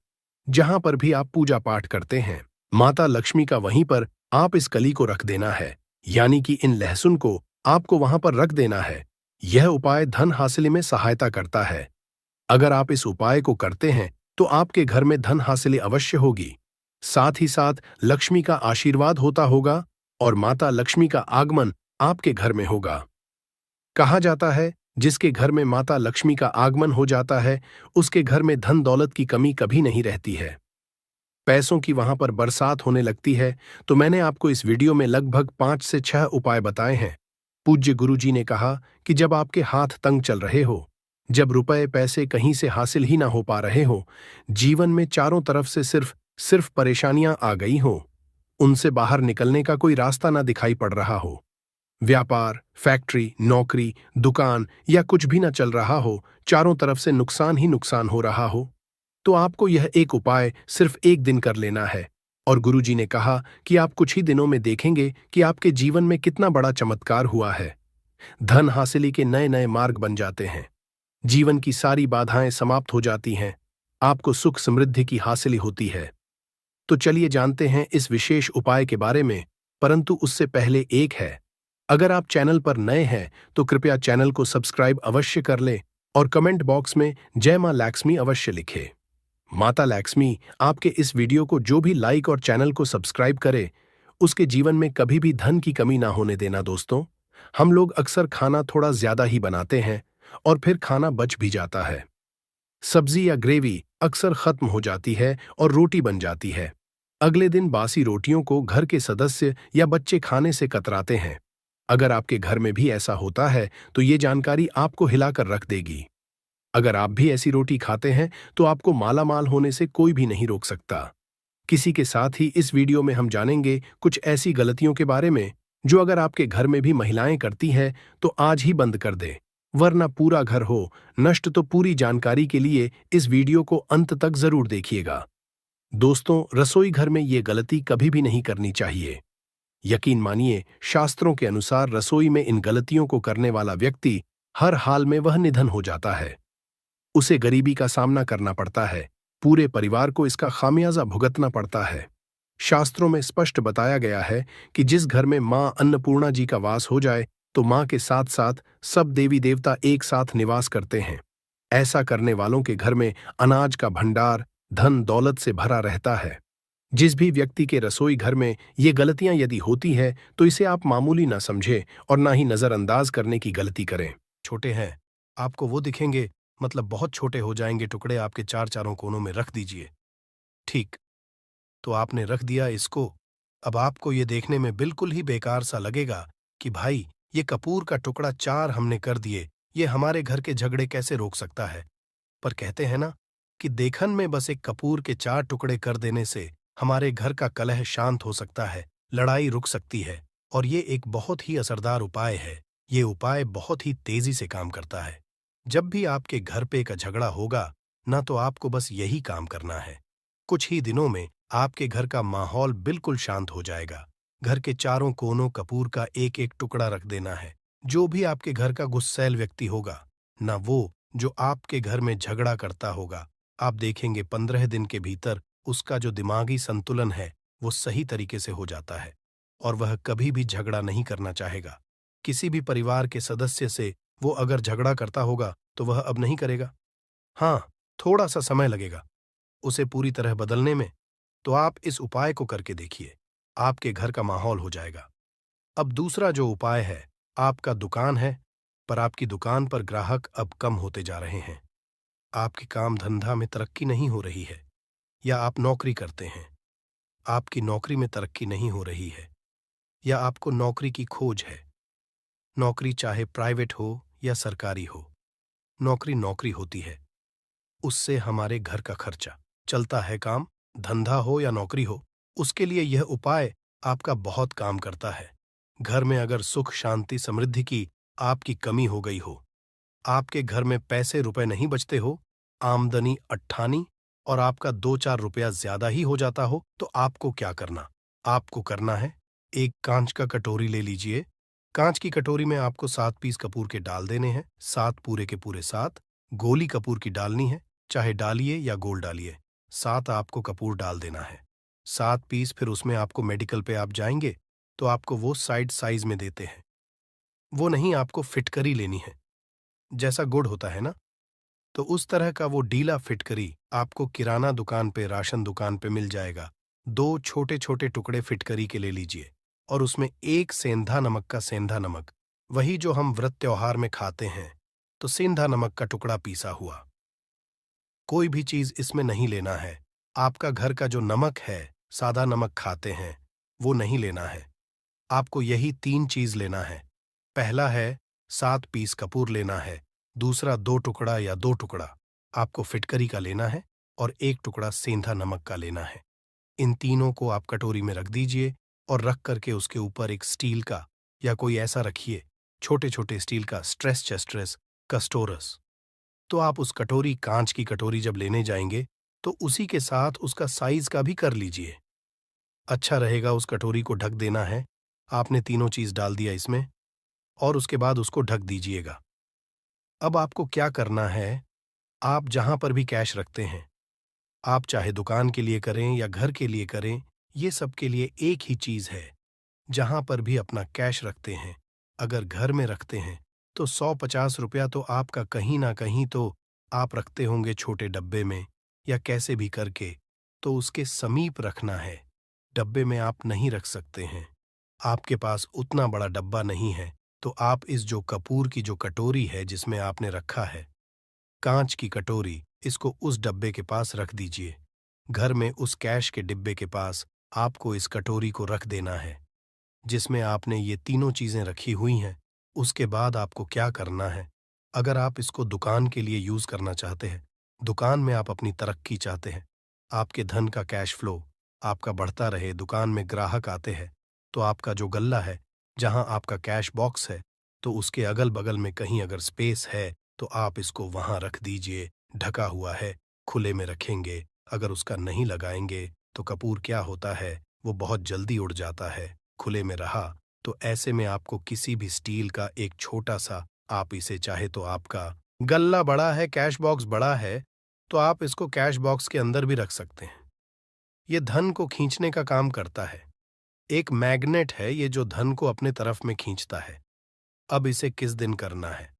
जहां पर भी आप पूजा पाठ करते हैं, माता लक्ष्मी का वहीं पर आप इस कली को रख देना है। यानी कि इन लहसुन को आपको वहां पर रख देना है। यह उपाय धन हासिली में सहायता करता है। अगर आप इस उपाय को करते हैं, तो आपके घर में धन हासिली अवश्य होगी। साथ ही साथ लक्ष्मी का आशीर्वाद होता होगा और माता लक्ष्मी का आगमन आपके घर में होगा। कहा जाता है, जिसके घर में माता लक्ष्मी का आगमन हो जाता है, उसके घर में धन दौलत की कमी कभी नहीं रहती है। पैसों की वहां पर बरसात होने लगती है। तो मैंने आपको इस वीडियो में लगभग 5 से 6 उपाय बताए हैं। पूज्य गुरुजी ने कहा कि जब आपके हाथ तंग चल रहे हो, जब रुपए पैसे कहीं से हासिल ही ना हो पा रहे हो, जीवन में चारों तरफ से सिर्फ सिर्फ परेशानियां आ गई हो, उनसे बाहर निकलने का कोई रास्ता ना दिखाई पड़ रहा हो, व्यापार, फैक्ट्री, नौकरी, दुकान या कुछ भी ना चल रहा हो, चारों तरफ से नुकसान ही नुकसान हो रहा हो, तो आपको यह एक उपाय सिर्फ एक दिन कर लेना है। और गुरुजी ने कहा कि आप कुछ ही दिनों में देखेंगे कि आपके जीवन में कितना बड़ा चमत्कार हुआ है। धन हासिली के नए नए मार्ग बन जाते हैं। जीवन की सारी बाधाएं समाप्त हो जाती हैं। आपको सुख समृद्धि की हासिली होती है। तो चलिए जानते हैं इस विशेष उपाय के बारे में, परंतु उससे पहले एक है, अगर आप चैनल पर नए हैं तो कृपया चैनल को सब्सक्राइब अवश्य कर लें और कमेंट बॉक्स में जय मां लक्ष्मी अवश्य लिखें। माता लक्ष्मी आपके इस वीडियो को जो भी लाइक और चैनल को सब्सक्राइब करे, उसके जीवन में कभी भी धन की कमी ना होने देना। दोस्तों, हम लोग अक्सर खाना थोड़ा ज्यादा ही बनाते हैं और फिर खाना बच भी जाता है। सब्जी या ग्रेवी अक्सर खत्म हो जाती है और रोटी बन जाती है। अगले दिन बासी रोटियों को घर के सदस्य या बच्चे खाने से कतराते हैं। अगर आपके घर में भी ऐसा होता है, तो ये जानकारी आपको हिलाकर रख देगी। अगर आप भी ऐसी रोटी खाते हैं, तो आपको मालामाल होने से कोई भी नहीं रोक सकता। किसी के साथ ही इस वीडियो में हम जानेंगे कुछ ऐसी गलतियों के बारे में, जो अगर आपके घर में भी महिलाएं करती हैं, तो आज ही बंद कर दें, वरना पूरा घर हो नष्ट। तो पूरी जानकारी के लिए इस वीडियो को अंत तक जरूर देखिएगा। दोस्तों, रसोई घर में ये गलती कभी भी नहीं करनी चाहिए। यकीन मानिए, शास्त्रों के अनुसार रसोई में इन गलतियों को करने वाला व्यक्ति हर हाल में वह निधन हो जाता है। उसे गरीबी का सामना करना पड़ता है, पूरे परिवार को इसका खामियाजा भुगतना पड़ता है। शास्त्रों में स्पष्ट बताया गया है कि जिस घर में मां अन्नपूर्णा जी का वास हो जाए, तो मां के साथ साथ सब देवी देवता एक साथ निवास करते हैं। ऐसा करने वालों के घर में अनाज का भंडार, धन दौलत से भरा रहता है। जिस भी व्यक्ति के रसोई घर में ये गलतियां यदि होती है, तो इसे आप मामूली ना समझें और ना ही नजरअंदाज करने की गलती करें। छोटे हैं, आपको वो दिखेंगे, मतलब बहुत छोटे हो जाएंगे टुकड़े आपके चार चारों कोनों में रख दीजिए। ठीक, तो आपने रख दिया इसको। अब आपको ये देखने में बिल्कुल ही बेकार सा लगेगा कि भाई, ये कपूर का टुकड़ा चार हमने कर दिए, ये हमारे घर के झगड़े कैसे रोक सकता है। पर कहते हैं ना कि देखन में बस एक कपूर के चार टुकड़े कर देने से हमारे घर का कलह शांत हो सकता है, लड़ाई रुक सकती है। और ये एक बहुत ही असरदार उपाय है। ये उपाय बहुत ही तेजी से काम करता है। जब भी आपके घर पे का झगड़ा होगा ना, तो आपको बस यही काम करना है। कुछ ही दिनों में आपके घर का माहौल बिल्कुल शांत हो जाएगा। घर के चारों कोनों कपूर का एक एक टुकड़ा रख देना है। जो भी आपके घर का गुस्सैल व्यक्ति होगा, ना वो जो आपके घर में झगड़ा करता होगा, आप देखेंगे 15 दिन के भीतर उसका जो दिमागी संतुलन है वो सही तरीके से हो जाता है और वह कभी भी झगड़ा नहीं करना चाहेगा। किसी भी परिवार के सदस्य से वो अगर झगड़ा करता होगा तो वह अब नहीं करेगा। हाँ, थोड़ा सा समय लगेगा उसे पूरी तरह बदलने में। तो आप इस उपाय को करके देखिए, आपके घर का माहौल हो जाएगा। अब दूसरा जो उपाय है, आपका दुकान है, पर आपकी दुकान पर ग्राहक अब कम होते जा रहे हैं। आपके काम धंधा में तरक्की नहीं हो रही है, या आप नौकरी करते हैं, आपकी नौकरी में तरक्की नहीं हो रही है, या आपको नौकरी की खोज है। नौकरी चाहे प्राइवेट हो या सरकारी हो, नौकरी नौकरी होती है। उससे हमारे घर का खर्चा चलता है। काम धंधा हो या नौकरी हो, उसके लिए यह उपाय आपका बहुत काम करता है। घर में अगर सुख शांति समृद्धि की आपकी कमी हो गई हो, आपके घर में पैसे रुपए नहीं बचते हो, आमदनी अट्ठानी और आपका 2-4 रुपया ज्यादा ही हो जाता हो, तो आपको क्या करना? आपको करना है, एक कांच का कटोरी ले लीजिए। कांच की कटोरी में आपको 7 पीस कपूर के डाल देने हैं। 7 पूरे के पूरे 7 गोली कपूर की डालनी है, चाहे डालिए या गोल डालिए। 7 आपको कपूर डाल देना है। 7 पीस फिर उसमें आपको मेडिकल पे आप जाएंगे तो आपको वो साइड साइज में देते हैं। वो नहीं, आपको फिटकरी लेनी है। जैसा गुड़ होता है ना, तो उस तरह का वो डीला फिटकरी आपको किराना दुकान पे, राशन दुकान पे मिल जाएगा। 2 छोटे छोटे टुकड़े फिटकरी के ले लीजिए और उसमें एक सेंधा नमक का सेंधा नमक, वही जो हम व्रत त्योहार में खाते हैं, तो सेंधा नमक का टुकड़ा पीसा हुआ। कोई भी चीज इसमें नहीं लेना है। आपका घर का जो नमक है, सादा नमक खाते हैं, वो नहीं लेना है। आपको यही 3 चीज लेना है। पहला है 7 पीस कपूर लेना है। दूसरा 2 टुकड़ा या 2 टुकड़ा आपको फिटकरी का लेना है और 1 टुकड़ा सेंधा नमक का लेना है। इन तीनों को आप कटोरी में रख दीजिए और रख करके उसके ऊपर एक स्टील का या कोई ऐसा रखिए, छोटे छोटे स्टील का स्ट्रेस चेस्ट्रेस कस्टोरस। तो आप उस कटोरी, कांच की कटोरी जब लेने जाएंगे तो उसी के साथ उसका साइज का भी कर लीजिए। अच्छा रहेगा उस कटोरी को ढक देना है। आपने तीनों चीज डाल दिया इसमें और उसके बाद उसको ढक दीजिएगा। अब आपको क्या करना है, आप जहां पर भी कैश रखते हैं, आप चाहे दुकान के लिए करें या घर के लिए करें, ये सब के लिए एक ही चीज है। जहां पर भी अपना कैश रखते हैं, अगर घर में रखते हैं, तो 100-50 रुपया तो आपका कहीं ना कहीं तो आप रखते होंगे छोटे डब्बे में या कैसे भी करके, तो उसके समीप रखना है। डब्बे में आप नहीं रख सकते हैं, आपके पास उतना बड़ा डब्बा नहीं है, तो आप इस जो कपूर की जो कटोरी है जिसमें आपने रखा है, कांच की कटोरी, इसको उस डब्बे के पास रख दीजिए। घर में उस कैश के डिब्बे के पास आपको इस कटोरी को रख देना है जिसमें आपने ये तीनों चीजें रखी हुई हैं। उसके बाद आपको क्या करना है, अगर आप इसको दुकान के लिए यूज करना चाहते हैं, दुकान में आप अपनी तरक्की चाहते हैं, आपके धन का कैश फ्लो आपका बढ़ता रहे, दुकान में ग्राहक आते हैं, तो आपका जो गल्ला है, जहां आपका कैश बॉक्स है, तो उसके अगल बगल में कहीं अगर स्पेस है तो आप इसको वहां रख दीजिए। ढका हुआ है, खुले में रखेंगे, अगर उसका नहीं लगाएंगे तो कपूर क्या होता है, वो बहुत जल्दी उड़ जाता है। खुले में रहा तो ऐसे में आपको किसी भी स्टील का एक छोटा सा, आप इसे चाहे तो आपका गल्ला बड़ा है, कैश बॉक्स बड़ा है, तो आप इसको कैश बॉक्स के अंदर भी रख सकते हैं। ये धन को खींचने का काम करता है। एक मैग्नेट है ये जो धन को अपने तरफ में खींचता है। अब इसे किस दिन करना है?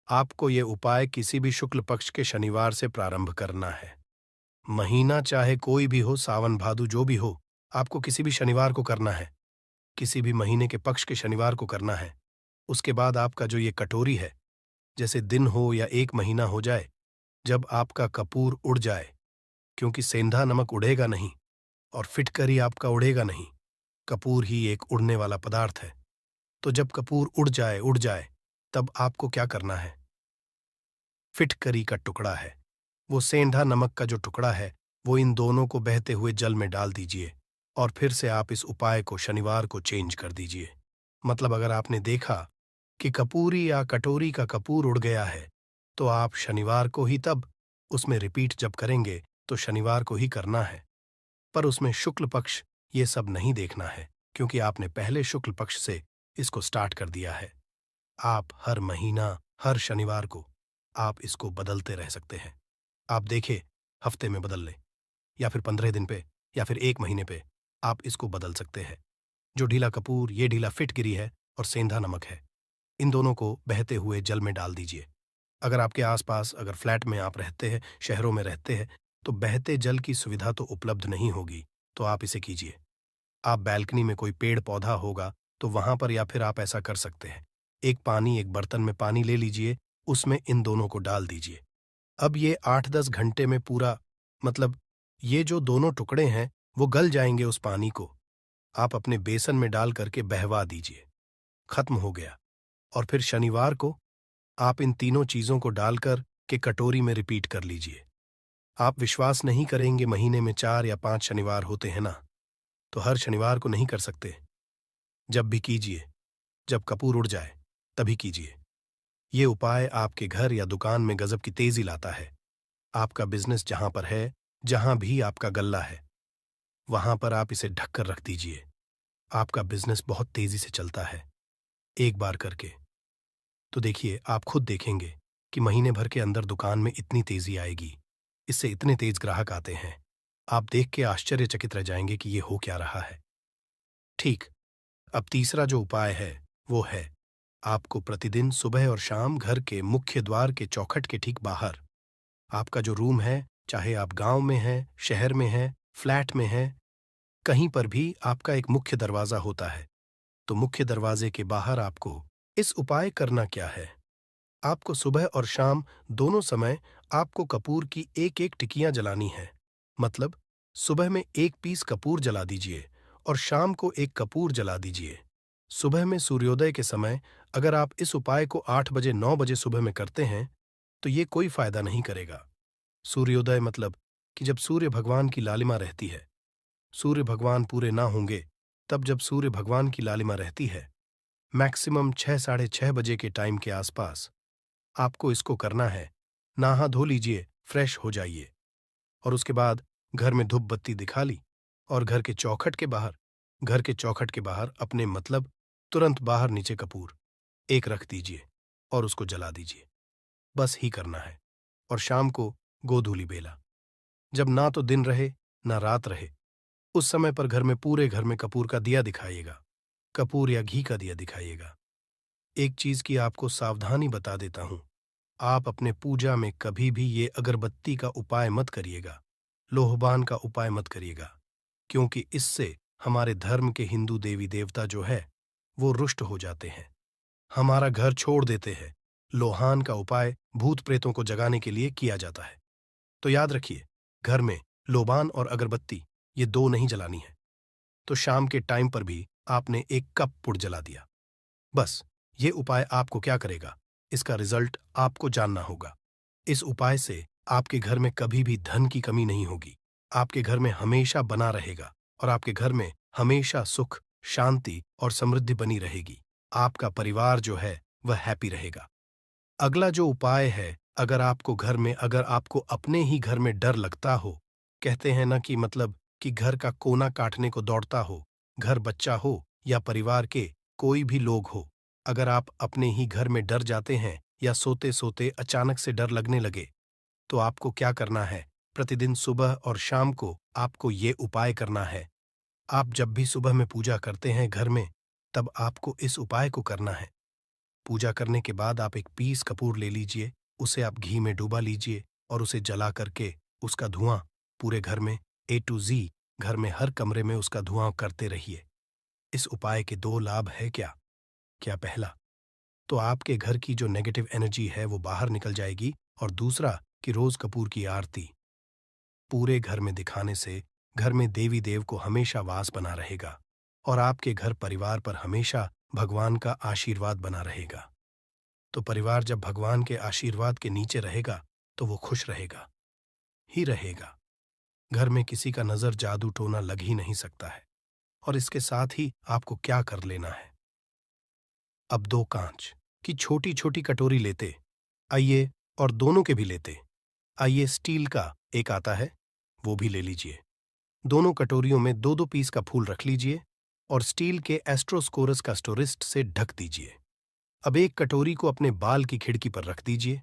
आपको ये उपाय किसी भी शुक्ल पक्ष के शनिवार से प्रारंभ करना है। महीना चाहे कोई भी हो, सावन भादु जो भी हो, आपको किसी भी शनिवार को करना है। किसी भी महीने के पक्ष के शनिवार को करना है। उसके बाद आपका जो ये कटोरी है, जैसे दिन हो या एक महीना हो जाए, जब आपका कपूर उड़ जाए, क्योंकि सेंधा नमक उड़ेगा नहीं और फिटकरी आपका उड़ेगा नहीं, कपूर ही एक उड़ने वाला पदार्थ है। तो जब कपूर उड़ जाए, तब आपको क्या करना है? फिटकरी का टुकड़ा है, वो सेंधा नमक का जो टुकड़ा है, वो इन दोनों को बहते हुए जल में डाल दीजिए और फिर से आप इस उपाय को शनिवार को चेंज कर दीजिए। मतलब अगर आपने देखा कि कपूरी या कटोरी का कपूर उड़ गया है, तो आप शनिवार को ही तब उसमें रिपीट जब करेंगे तो शनिवार को ही करना है। पर उसमें शुक्ल पक्ष ये सब नहीं देखना है, क्योंकि आपने पहले शुक्ल पक्ष से इसको स्टार्ट कर दिया है। आप हर महीना, हर शनिवार को आप इसको बदलते रह सकते हैं। आप देखिए, हफ्ते में बदल लें या फिर 15 दिन पे या फिर 1 महीने पे आप इसको बदल सकते हैं। जो ढीला कपूर, ये ढीला फिटगिरी है और सेंधा नमक है, इन दोनों को बहते हुए जल में डाल दीजिए। अगर आपके आसपास, अगर फ्लैट में आप रहते हैं, शहरों में रहते हैं, तो बहते जल की सुविधा तो उपलब्ध नहीं होगी, तो आप इसे कीजिए। आप बैल्कनी में कोई पेड़ पौधा होगा तो वहां पर या फिर आप ऐसा कर सकते हैं, एक बर्तन में पानी ले लीजिए, उसमें इन दोनों को डाल दीजिए। अब ये 8-10 घंटे में पूरा, मतलब ये जो दोनों टुकड़े हैं वो गल जाएंगे। उस पानी को आप अपने बेसन में डाल करके बहवा दीजिए। खत्म हो गया। और फिर शनिवार को आप इन तीनों चीजों को डालकर के कटोरी में रिपीट कर लीजिए। आप विश्वास नहीं करेंगे, महीने में 4 या 5 शनिवार होते हैं ना, तो हर शनिवार को नहीं कर सकते। जब भी कीजिए, जब कपूर उड़ जाए तभी कीजिए। ये उपाय आपके घर या दुकान में गजब की तेजी लाता है। आपका बिजनेस जहां पर है, जहां भी आपका गल्ला है, वहां पर आप इसे ढककर रख दीजिए। आपका बिजनेस बहुत तेजी से चलता है एक बार करके। तो देखिए, आप खुद देखेंगे कि महीने भर के अंदर दुकान में इतनी तेजी आएगी, इससे इतने तेज ग्राहक आते हैं। आप देख के आश्चर्यचकित रह जाएंगे कि ये हो क्या रहा है। ठीक। अब तीसरा जो उपाय है वो है, आपको प्रतिदिन सुबह और शाम घर के मुख्य द्वार के चौखट के ठीक बाहर, आपका जो रूम है, चाहे आप गांव में हैं, शहर में हैं, फ्लैट में हैं, कहीं पर भी आपका एक मुख्य दरवाजा होता है। तो मुख्य दरवाजे के बाहर आपको इस उपाय करना क्या है? आपको सुबह और शाम दोनों समय आपको कपूर की एक एक टिकियां जलानी है। मतलब सुबह में 1 पीस कपूर जला दीजिए और शाम को 1 कपूर जला दीजिए। सुबह में सूर्योदय के समय अगर आप इस उपाय को 8 बजे 9 बजे सुबह में करते हैं तो ये कोई फायदा नहीं करेगा। सूर्योदय मतलब कि जब सूर्य भगवान की लालिमा रहती है, सूर्य भगवान पूरे ना होंगे तब जब सूर्य भगवान की लालिमा रहती है, मैक्सिमम 6 साढ़े 6 बजे के टाइम के आसपास आपको इसको करना है। नहा धो लीजिए, फ्रेश हो जाइए और उसके बाद घर में धूप बत्ती दिखा ली और घर के चौखट के बाहर अपने, मतलब तुरंत बाहर नीचे कपूर एक रख दीजिए और उसको जला दीजिए। बस ही करना है। और शाम को गोधूली बेला, जब ना तो दिन रहे ना रात रहे, उस समय पर घर में, पूरे घर में कपूर का दिया दिखाइएगा, कपूर या घी का दिया दिखाइएगा। एक चीज की आपको सावधानी बता देता हूं, आप अपने पूजा में कभी भी ये अगरबत्ती का उपाय मत करिएगा, लोहबान का उपाय मत करिएगा, क्योंकि इससे हमारे धर्म के हिंदू देवी देवता जो है वो रुष्ट हो जाते हैं, हमारा घर छोड़ देते हैं। लोहान का उपाय भूत प्रेतों को जगाने के लिए किया जाता है। तो याद रखिए, घर में लोबान और अगरबत्ती ये 2 नहीं जलानी है। तो शाम के टाइम पर भी आपने 1 कप पुड़ जला दिया। बस ये उपाय आपको क्या करेगा, इसका रिजल्ट आपको जानना होगा। इस उपाय से आपके घर में कभी भी धन की कमी नहीं होगी, आपके घर में हमेशा बना रहेगा और आपके घर में हमेशा सुख, शांति और समृद्धि बनी रहेगी। आपका परिवार जो है वह हैप्पी रहेगा। अगला जो उपाय है, अगर आपको अपने ही घर में डर लगता हो कहते हैं ना कि मतलब कि घर का कोना काटने को दौड़ता हो, घर बच्चा हो या परिवार के कोई भी लोग हो, अगर आप अपने ही घर में डर जाते हैं या सोते सोते अचानक से डर लगने लगे, तो आपको क्या करना है? प्रतिदिन सुबह और शाम को आपको ये उपाय करना है। आप जब भी सुबह में पूजा करते हैं घर में, तब आपको इस उपाय को करना है। पूजा करने के बाद आप एक पीस कपूर ले लीजिए, उसे आप घी में डुबा लीजिए और उसे जला करके उसका धुआं पूरे घर में ए टू जी, घर में हर कमरे में उसका धुआं करते रहिए। इस उपाय के दो लाभ है क्या? क्या पहला, तो आपके घर की जो नेगेटिव एनर्जी है वो बाहर निकल जाएगी, और दूसरा कि रोज कपूर की आरती पूरे घर में दिखाने से घर में देवी देव को हमेशा वास बना रहेगा और आपके घर परिवार पर हमेशा भगवान का आशीर्वाद बना रहेगा। तो परिवार जब भगवान के आशीर्वाद के नीचे रहेगा तो वो खुश रहेगा ही रहेगा। घर में किसी का नजर जादू टोना लग ही नहीं सकता है। और इसके साथ ही आपको क्या कर लेना है? अब दो कांच की छोटी छोटी कटोरी लेते आइए, और दोनों के भी लेते आइए, स्टील का एक आता है वो भी ले लीजिए। दोनों कटोरियों में दो दो पीस का फूल रख लीजिए और स्टील के एस्ट्रोस्कोरस का स्टोरिस्ट से ढक दीजिए। अब एक कटोरी को अपने बाल की खिड़की पर रख दीजिए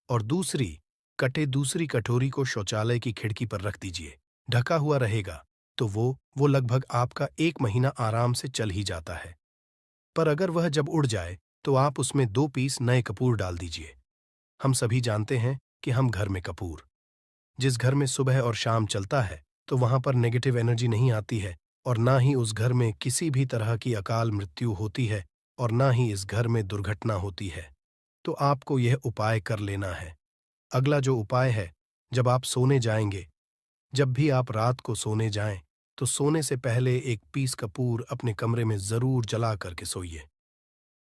और दूसरी कटोरी को शौचालय की खिड़की पर रख दीजिए। ढका हुआ रहेगा तो वो लगभग आपका 1 महीना आराम से चल ही जाता है। पर अगर वह जब उड़ जाए तो आप उसमें 2 पीस नए कपूर डाल दीजिए। हम सभी जानते हैं कि हम घर में कपूर, जिस घर में सुबह और शाम चलता है तो वहां पर नेगेटिव एनर्जी नहीं आती है, और ना ही उस घर में किसी भी तरह की अकाल मृत्यु होती है, और ना ही इस घर में दुर्घटना होती है। तो आपको यह उपाय कर लेना है। अगला जो उपाय है, जब आप सोने जाएंगे, जब भी आप रात को सोने जाएं, तो सोने से पहले 1 पीस कपूर अपने कमरे में जरूर जला करके सोइए।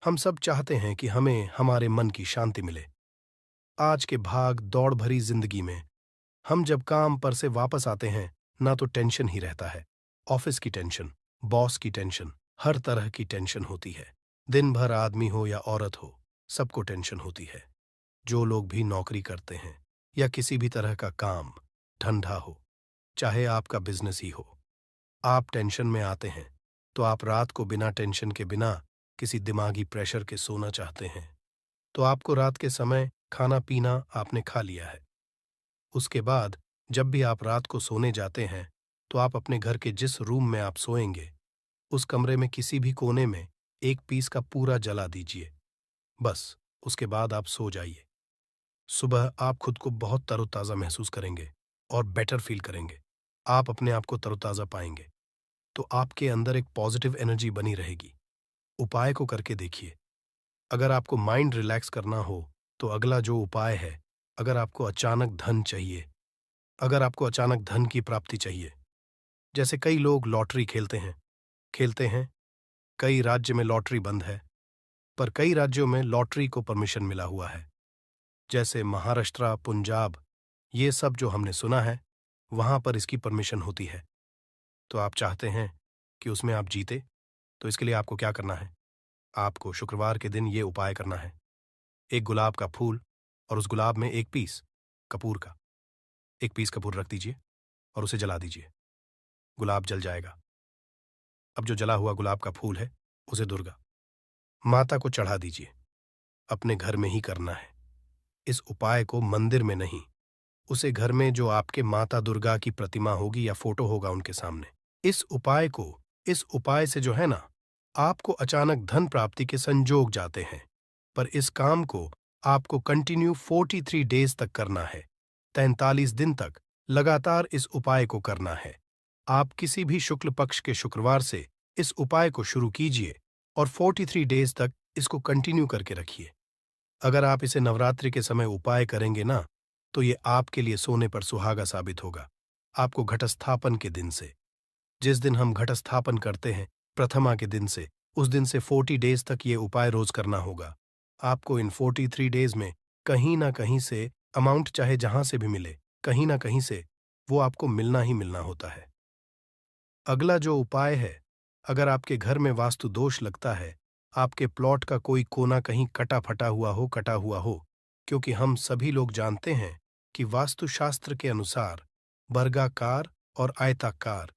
हम सब चाहते हैं कि हमें हमारे मन की शांति मिले। आज के भाग दौड़ भरी जिंदगी में हम जब काम पर से वापस आते हैं, ना तो टेंशन ही रहता है। ऑफिस की टेंशन, बॉस की टेंशन, हर तरह की टेंशन होती है। दिन भर आदमी हो या औरत हो, सबको टेंशन होती है। जो लोग भी नौकरी करते हैं या किसी भी तरह का काम धंधा हो, चाहे आपका बिजनेस ही हो, आप टेंशन में आते हैं तो आप रात को बिना टेंशन के, बिना किसी दिमागी प्रेशर के सोना चाहते हैं। तो आपको रात के समय खाना पीना आपने खा लिया है। उसके बाद जब भी आप रात को सोने जाते हैं तो आप अपने घर के जिस रूम में आप सोएंगे, उस कमरे में किसी भी कोने में 1 पीस का पूरा जला दीजिए। बस उसके बाद आप सो जाइए। सुबह आप खुद को बहुत तरोताज़ा महसूस करेंगे और बेटर फील करेंगे। आप अपने आप को तरोताज़ा पाएंगे, तो आपके अंदर एक पॉजिटिव एनर्जी बनी रहेगी। उपाय को करके देखिए। अगर आपको माइंड रिलैक्स करना हो तो अगला जो उपाय है, अगर आपको अचानक धन चाहिए, अगर आपको अचानक धन की प्राप्ति चाहिए, जैसे कई लोग लॉटरी खेलते हैं, कई राज्य में लॉटरी बंद है, पर कई राज्यों में लॉटरी को परमिशन मिला हुआ है, जैसे महाराष्ट्र, पंजाब, ये सब जो हमने सुना है, वहां पर इसकी परमिशन होती है। तो आप चाहते हैं कि उसमें आप जीते, तो इसके लिए आपको क्या करना है? आपको शुक्रवार के दिन ये उपाय करना है। एक गुलाब का फूल और उस गुलाब में 1 पीस कपूर का, 1 पीस कपूर रख दीजिए और उसे जला दीजिए। गुलाब जल जाएगा। अब जो जला हुआ गुलाब का फूल है, उसे दुर्गा माता को चढ़ा दीजिए। अपने घर में ही करना है। इस उपाय को मंदिर में नहीं, उसे घर में जो आपके माता दुर्गा की प्रतिमा होगी या फोटो होगा उनके सामने। इस उपाय से जो है ना, आपको अचानक धन प्राप्ति के संजोग जाते हैं। पर इस काम को आपको कंटिन्यू 43 डेज तक करना है। 43 दिन तक लगातार इस उपाय को करना है। आप किसी भी शुक्ल पक्ष के शुक्रवार से इस उपाय को शुरू कीजिए और 43 डेज तक इसको कंटिन्यू करके रखिए। अगर आप इसे नवरात्रि के समय उपाय करेंगे ना, तो ये आपके लिए सोने पर सुहागा साबित होगा। आपको घटस्थापन के दिन से, जिस दिन हम घटस्थापन करते हैं, प्रथमा के दिन से, उस दिन से 40 डेज तक ये उपाय रोज करना होगा। आपको इन 43 डेज में कहीं ना कहीं से अमाउंट, चाहे जहां से भी मिले, कहीं ना कहीं से वो आपको मिलना ही मिलना होता है। अगला जो उपाय है, अगर आपके घर में वास्तु दोष लगता है, आपके प्लॉट का कोई कोना कहीं कटा हुआ हो, क्योंकि हम सभी लोग जानते हैं कि वास्तुशास्त्र के अनुसार वर्गाकार और आयताकार,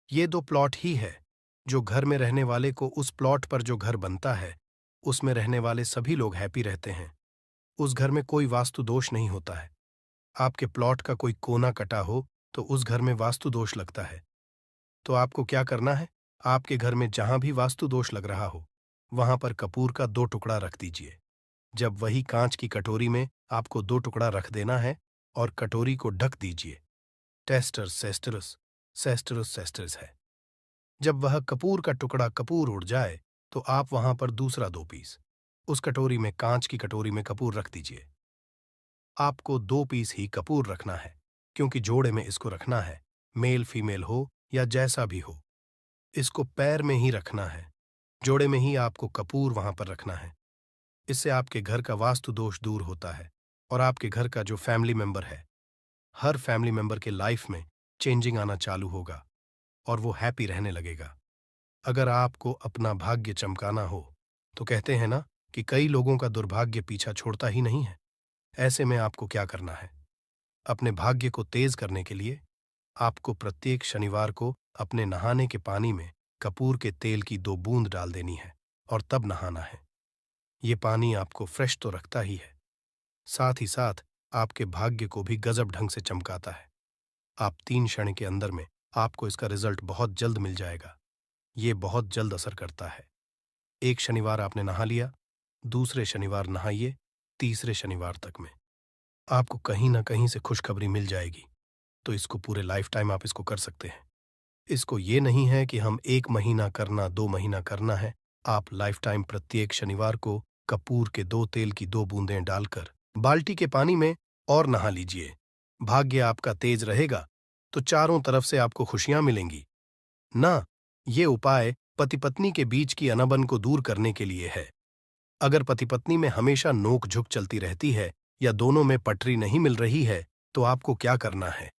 ये दो प्लॉट ही है जो घर में रहने वाले को उस प्लॉट पर जो घर बनता है उसमें रहने वाले सभी लोग हैप्पी रहते हैं। उस घर में कोई वास्तु दोष नहीं होता है। आपके प्लॉट का कोई कोना कटा हो तो उस घर में वास्तु दोष लगता है। तो आपको क्या करना है? आपके घर में जहां भी वास्तु दोष लग रहा हो वहां पर कपूर का 2 टुकड़ा रख दीजिए। जब वही कांच की कटोरी में आपको 2 टुकड़ा रख देना है और कटोरी को ढक दीजिए। टेस्टर सेस्टरस, सेस्टरस सेस्टरस है। जब वह कपूर का टुकड़ा कपूर उड़ जाए तो आप वहां पर दूसरा 2 पीस उस कटोरी में, कांच की कटोरी में कपूर रख दीजिए। आपको 2 पीस ही कपूर रखना है क्योंकि जोड़े में इसको रखना है, मेल फीमेल हो या जैसा भी हो। इसको पैर में ही रखना है, जोड़े में ही आपको कपूर वहां पर रखना है। इससे आपके घर का वास्तु दोष दूर होता है और आपके घर का जो फैमिली मेंबर है, हर फैमिली मेंबर के लाइफ में चेंजिंग आना चालू होगा और वो हैप्पी रहने लगेगा। अगर आपको अपना भाग्य चमकाना हो तो कहते हैं ना कि कई लोगों का दुर्भाग्य पीछा छोड़ता ही नहीं है। ऐसे में आपको क्या करना है? अपने भाग्य को तेज करने के लिए आपको प्रत्येक शनिवार को अपने नहाने के पानी में कपूर के तेल की 2 बूंद डाल देनी है और तब नहाना है। ये पानी आपको फ्रेश तो रखता ही है, साथ ही साथ आपके भाग्य को भी गजब ढंग से चमकाता है। आप 3 क्षण के अंदर में आपको इसका रिजल्ट बहुत जल्द मिल जाएगा। ये बहुत जल्द असर करता है। एक शनिवार आपने नहा लिया, दूसरे शनिवार नहाइए, तीसरे शनिवार तक में आपको कहीं ना कहीं से खुशखबरी मिल जाएगी। तो इसको पूरे लाइफ टाइम आप इसको कर सकते हैं। इसको ये नहीं है कि हम 1 महीना करना, 2 महीना करना है। आप लाइफ टाइम प्रत्येक शनिवार को कपूर के 2 तेल की 2 बूंदें डालकर बाल्टी के पानी में और नहा लीजिए। भाग्य आपका तेज रहेगा तो चारों तरफ से आपको खुशियां मिलेंगी ना। ये उपाय पति पत्नी के बीच की अनबन को दूर करने के लिए है। अगर पति पत्नी में हमेशा नोक झुक चलती रहती है या दोनों में पटरी नहीं मिल रही है तो आपको क्या करना है?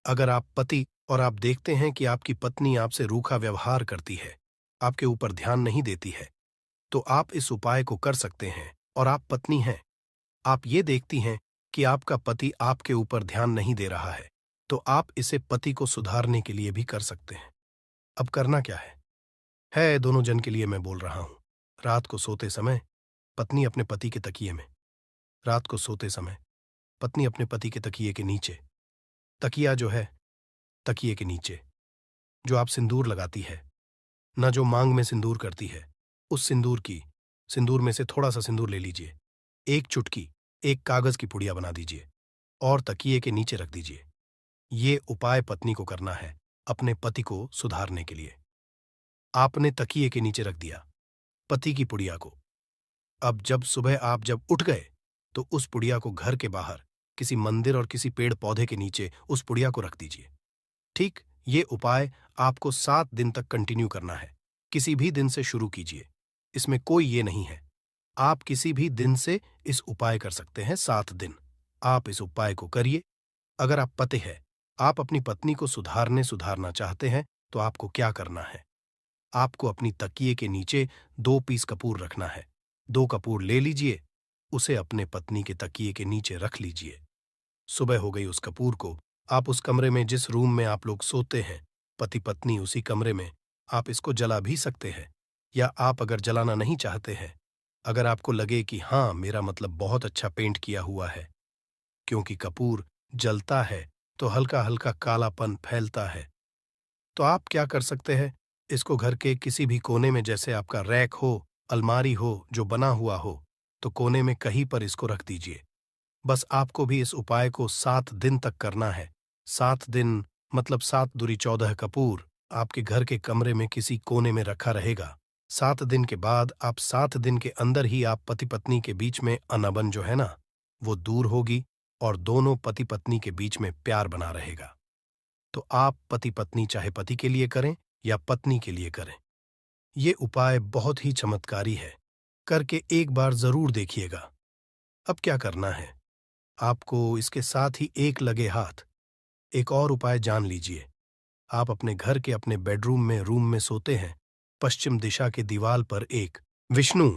अगर आप पति और आप देखते हैं कि आपकी पत्नी आपसे रूखा व्यवहार करती है, आपके ऊपर ध्यान नहीं देती है, तो आप इस उपाय को कर सकते हैं। और आप पत्नी हैं, आप ये देखती हैं कि आपका पति आपके ऊपर ध्यान नहीं दे रहा है, तो आप इसे पति को सुधारने के लिए भी कर सकते हैं। अब करना क्या है दोनों जन के लिए मैं बोल रहा हूं। रात को सोते समय पत्नी अपने पति के तकिए में, रात को सोते समय पत्नी अपने पति के तकिए के नीचे, तकिया जो है तकिए के नीचे जो आप सिंदूर लगाती है ना, जो मांग में सिंदूर करती है, उस सिंदूर में से थोड़ा सा सिंदूर ले लीजिए, एक चुटकी एक कागज की पुड़िया बना दीजिए और तकिए के नीचे रख दीजिए। ये उपाय पत्नी को करना है अपने पति को सुधारने के लिए। आपने तकिए के नीचे रख दिया पति की पुड़िया को। अब जब सुबह आप जब उठ गए तो उस पुड़िया को घर के बाहर किसी मंदिर और किसी पेड़ पौधे के नीचे उस पुड़िया को रख दीजिए। ठीक, ये उपाय आपको 7 दिन तक कंटिन्यू करना है। किसी भी दिन से शुरू कीजिए, इसमें कोई ये नहीं है। आप किसी भी दिन से इस उपाय कर सकते हैं। 7 दिन आप इस उपाय को करिए। अगर आप पति हैं, आप अपनी पत्नी को सुधारना चाहते हैं तो आपको क्या करना है? आपको अपनी तकिए के नीचे 2 पीस कपूर रखना है। 2 कपूर ले लीजिए, उसे अपने पत्नी के तकिए के नीचे रख लीजिए। सुबह हो गई उस कपूर को आप उस कमरे में, जिस रूम में आप लोग सोते हैं, पति पत्नी उसी कमरे में, आप इसको जला भी सकते हैं। या आप अगर जलाना नहीं चाहते हैं, अगर आपको लगे कि हाँ मेरा मतलब बहुत अच्छा पेंट किया हुआ है, क्योंकि कपूर जलता है तो हल्का हल्का कालापन फैलता है, तो आप क्या कर सकते हैं? इसको घर के किसी भी कोने में, जैसे आपका रैक हो, अलमारी हो जो बना हुआ हो, तो कोने में कहीं पर इसको रख दीजिए। बस आपको भी इस उपाय को 7 दिन तक करना है। 7 दिन मतलब 7 दूरी 14 कपूर आपके घर के कमरे में किसी कोने में रखा रहेगा। 7 दिन के बाद आप 7 दिन के अंदर ही आप पति पत्नी के बीच में अनबन जो है ना, वो दूर होगी और दोनों पति पत्नी के बीच में प्यार बना रहेगा। तो आप पति पत्नी चाहे पति के लिए करें या पत्नी के लिए करें, ये उपाय बहुत ही चमत्कारी है। करके एक बार जरूर देखिएगा। अब क्या करना है? आपको इसके साथ ही एक लगे हाथ एक और उपाय जान लीजिए। आप अपने घर के अपने बेडरूम में, रूम में सोते हैं, पश्चिम दिशा के दीवार पर एक विष्णु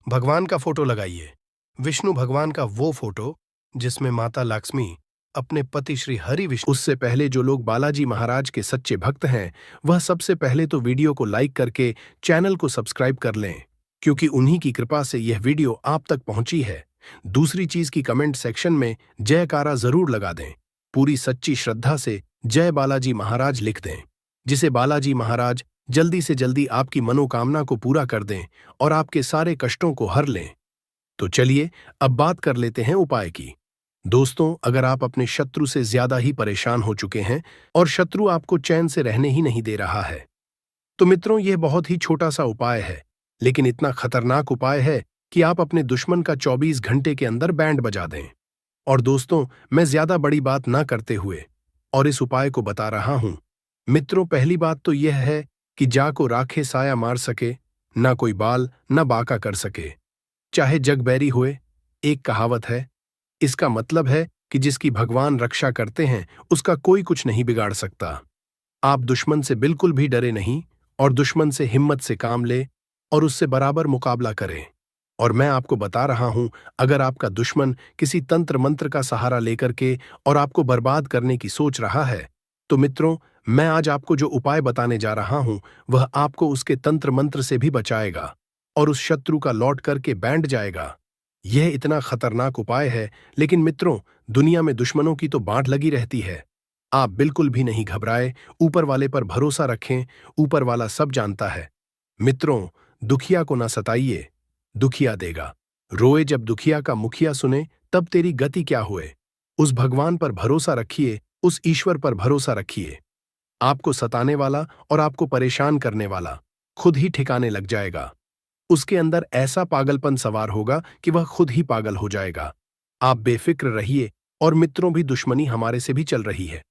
भगवान का फोटो लगाइए। विष्णु भगवान का वो फोटो जिसमें माता लक्ष्मी अपने पति श्री हरि विष्णु। उससे पहले जो लोग बालाजी महाराज के सच्चे भक्त हैं, वह सबसे पहले तो वीडियो को लाइक करके चैनल को सब्सक्राइब कर लें, क्योंकि उन्हीं की कृपा से यह वीडियो आप तक पहुंची है। दूसरी चीज की कमेंट सेक्शन में जयकारा जरूर लगा दें। पूरी सच्ची श्रद्धा से जय बालाजी महाराज लिख दें, जिसे बालाजी महाराज जल्दी से जल्दी आपकी मनोकामना को पूरा कर दें और आपके सारे कष्टों को हर लें। तो चलिए अब बात कर लेते हैं उपाय की। दोस्तों, अगर आप अपने शत्रु से ज्यादा ही परेशान हो चुके हैं और शत्रु आपको चैन से रहने ही नहीं दे रहा है, तो मित्रों यह बहुत ही छोटा सा उपाय है, लेकिन इतना खतरनाक उपाय है कि आप अपने दुश्मन का 24 घंटे के अंदर बैंड बजा दें। और दोस्तों, मैं ज्यादा बड़ी बात ना करते हुए और इस उपाय को बता रहा हूं। मित्रों, पहली बात तो यह है कि जा को राखे साया मार सके, ना कोई बाल ना बाका कर सके, चाहे जग बैरी हुए। एक कहावत है, इसका मतलब है कि जिसकी भगवान रक्षा करते हैं उसका कोई कुछ नहीं बिगाड़ सकता। आप दुश्मन से बिल्कुल भी डरे नहीं और दुश्मन से हिम्मत से काम ले और उससे बराबर मुकाबला करें। और मैं आपको बता रहा हूं, अगर आपका दुश्मन किसी तंत्र मंत्र का सहारा लेकर के और आपको बर्बाद करने की सोच रहा है, तो मित्रों मैं आज आपको जो उपाय बताने जा रहा हूं वह आपको उसके तंत्र मंत्र से भी बचाएगा और उस शत्रु का लौट करके बैंड जाएगा। यह इतना खतरनाक उपाय है, लेकिन मित्रों दुनिया में दुश्मनों की तो बांट लगी रहती है। आप बिल्कुल भी नहीं घबराए, ऊपर वाले पर भरोसा रखें, ऊपर वाला सब जानता है। मित्रों, दुखिया को ना सताइए, दुखिया देगा। रोए जब दुखिया का मुखिया सुने, तब तेरी गति क्या हुए। उस भगवान पर भरोसा रखिए, उस ईश्वर पर भरोसा रखिए। आपको सताने वाला और आपको परेशान करने वाला खुद ही ठिकाने लग जाएगा। उसके अंदर ऐसा पागलपन सवार होगा कि वह खुद ही पागल हो जाएगा। आप बेफिक्र रहिए। और मित्रों भी दुश्मनी हमारे से भी चल रही है,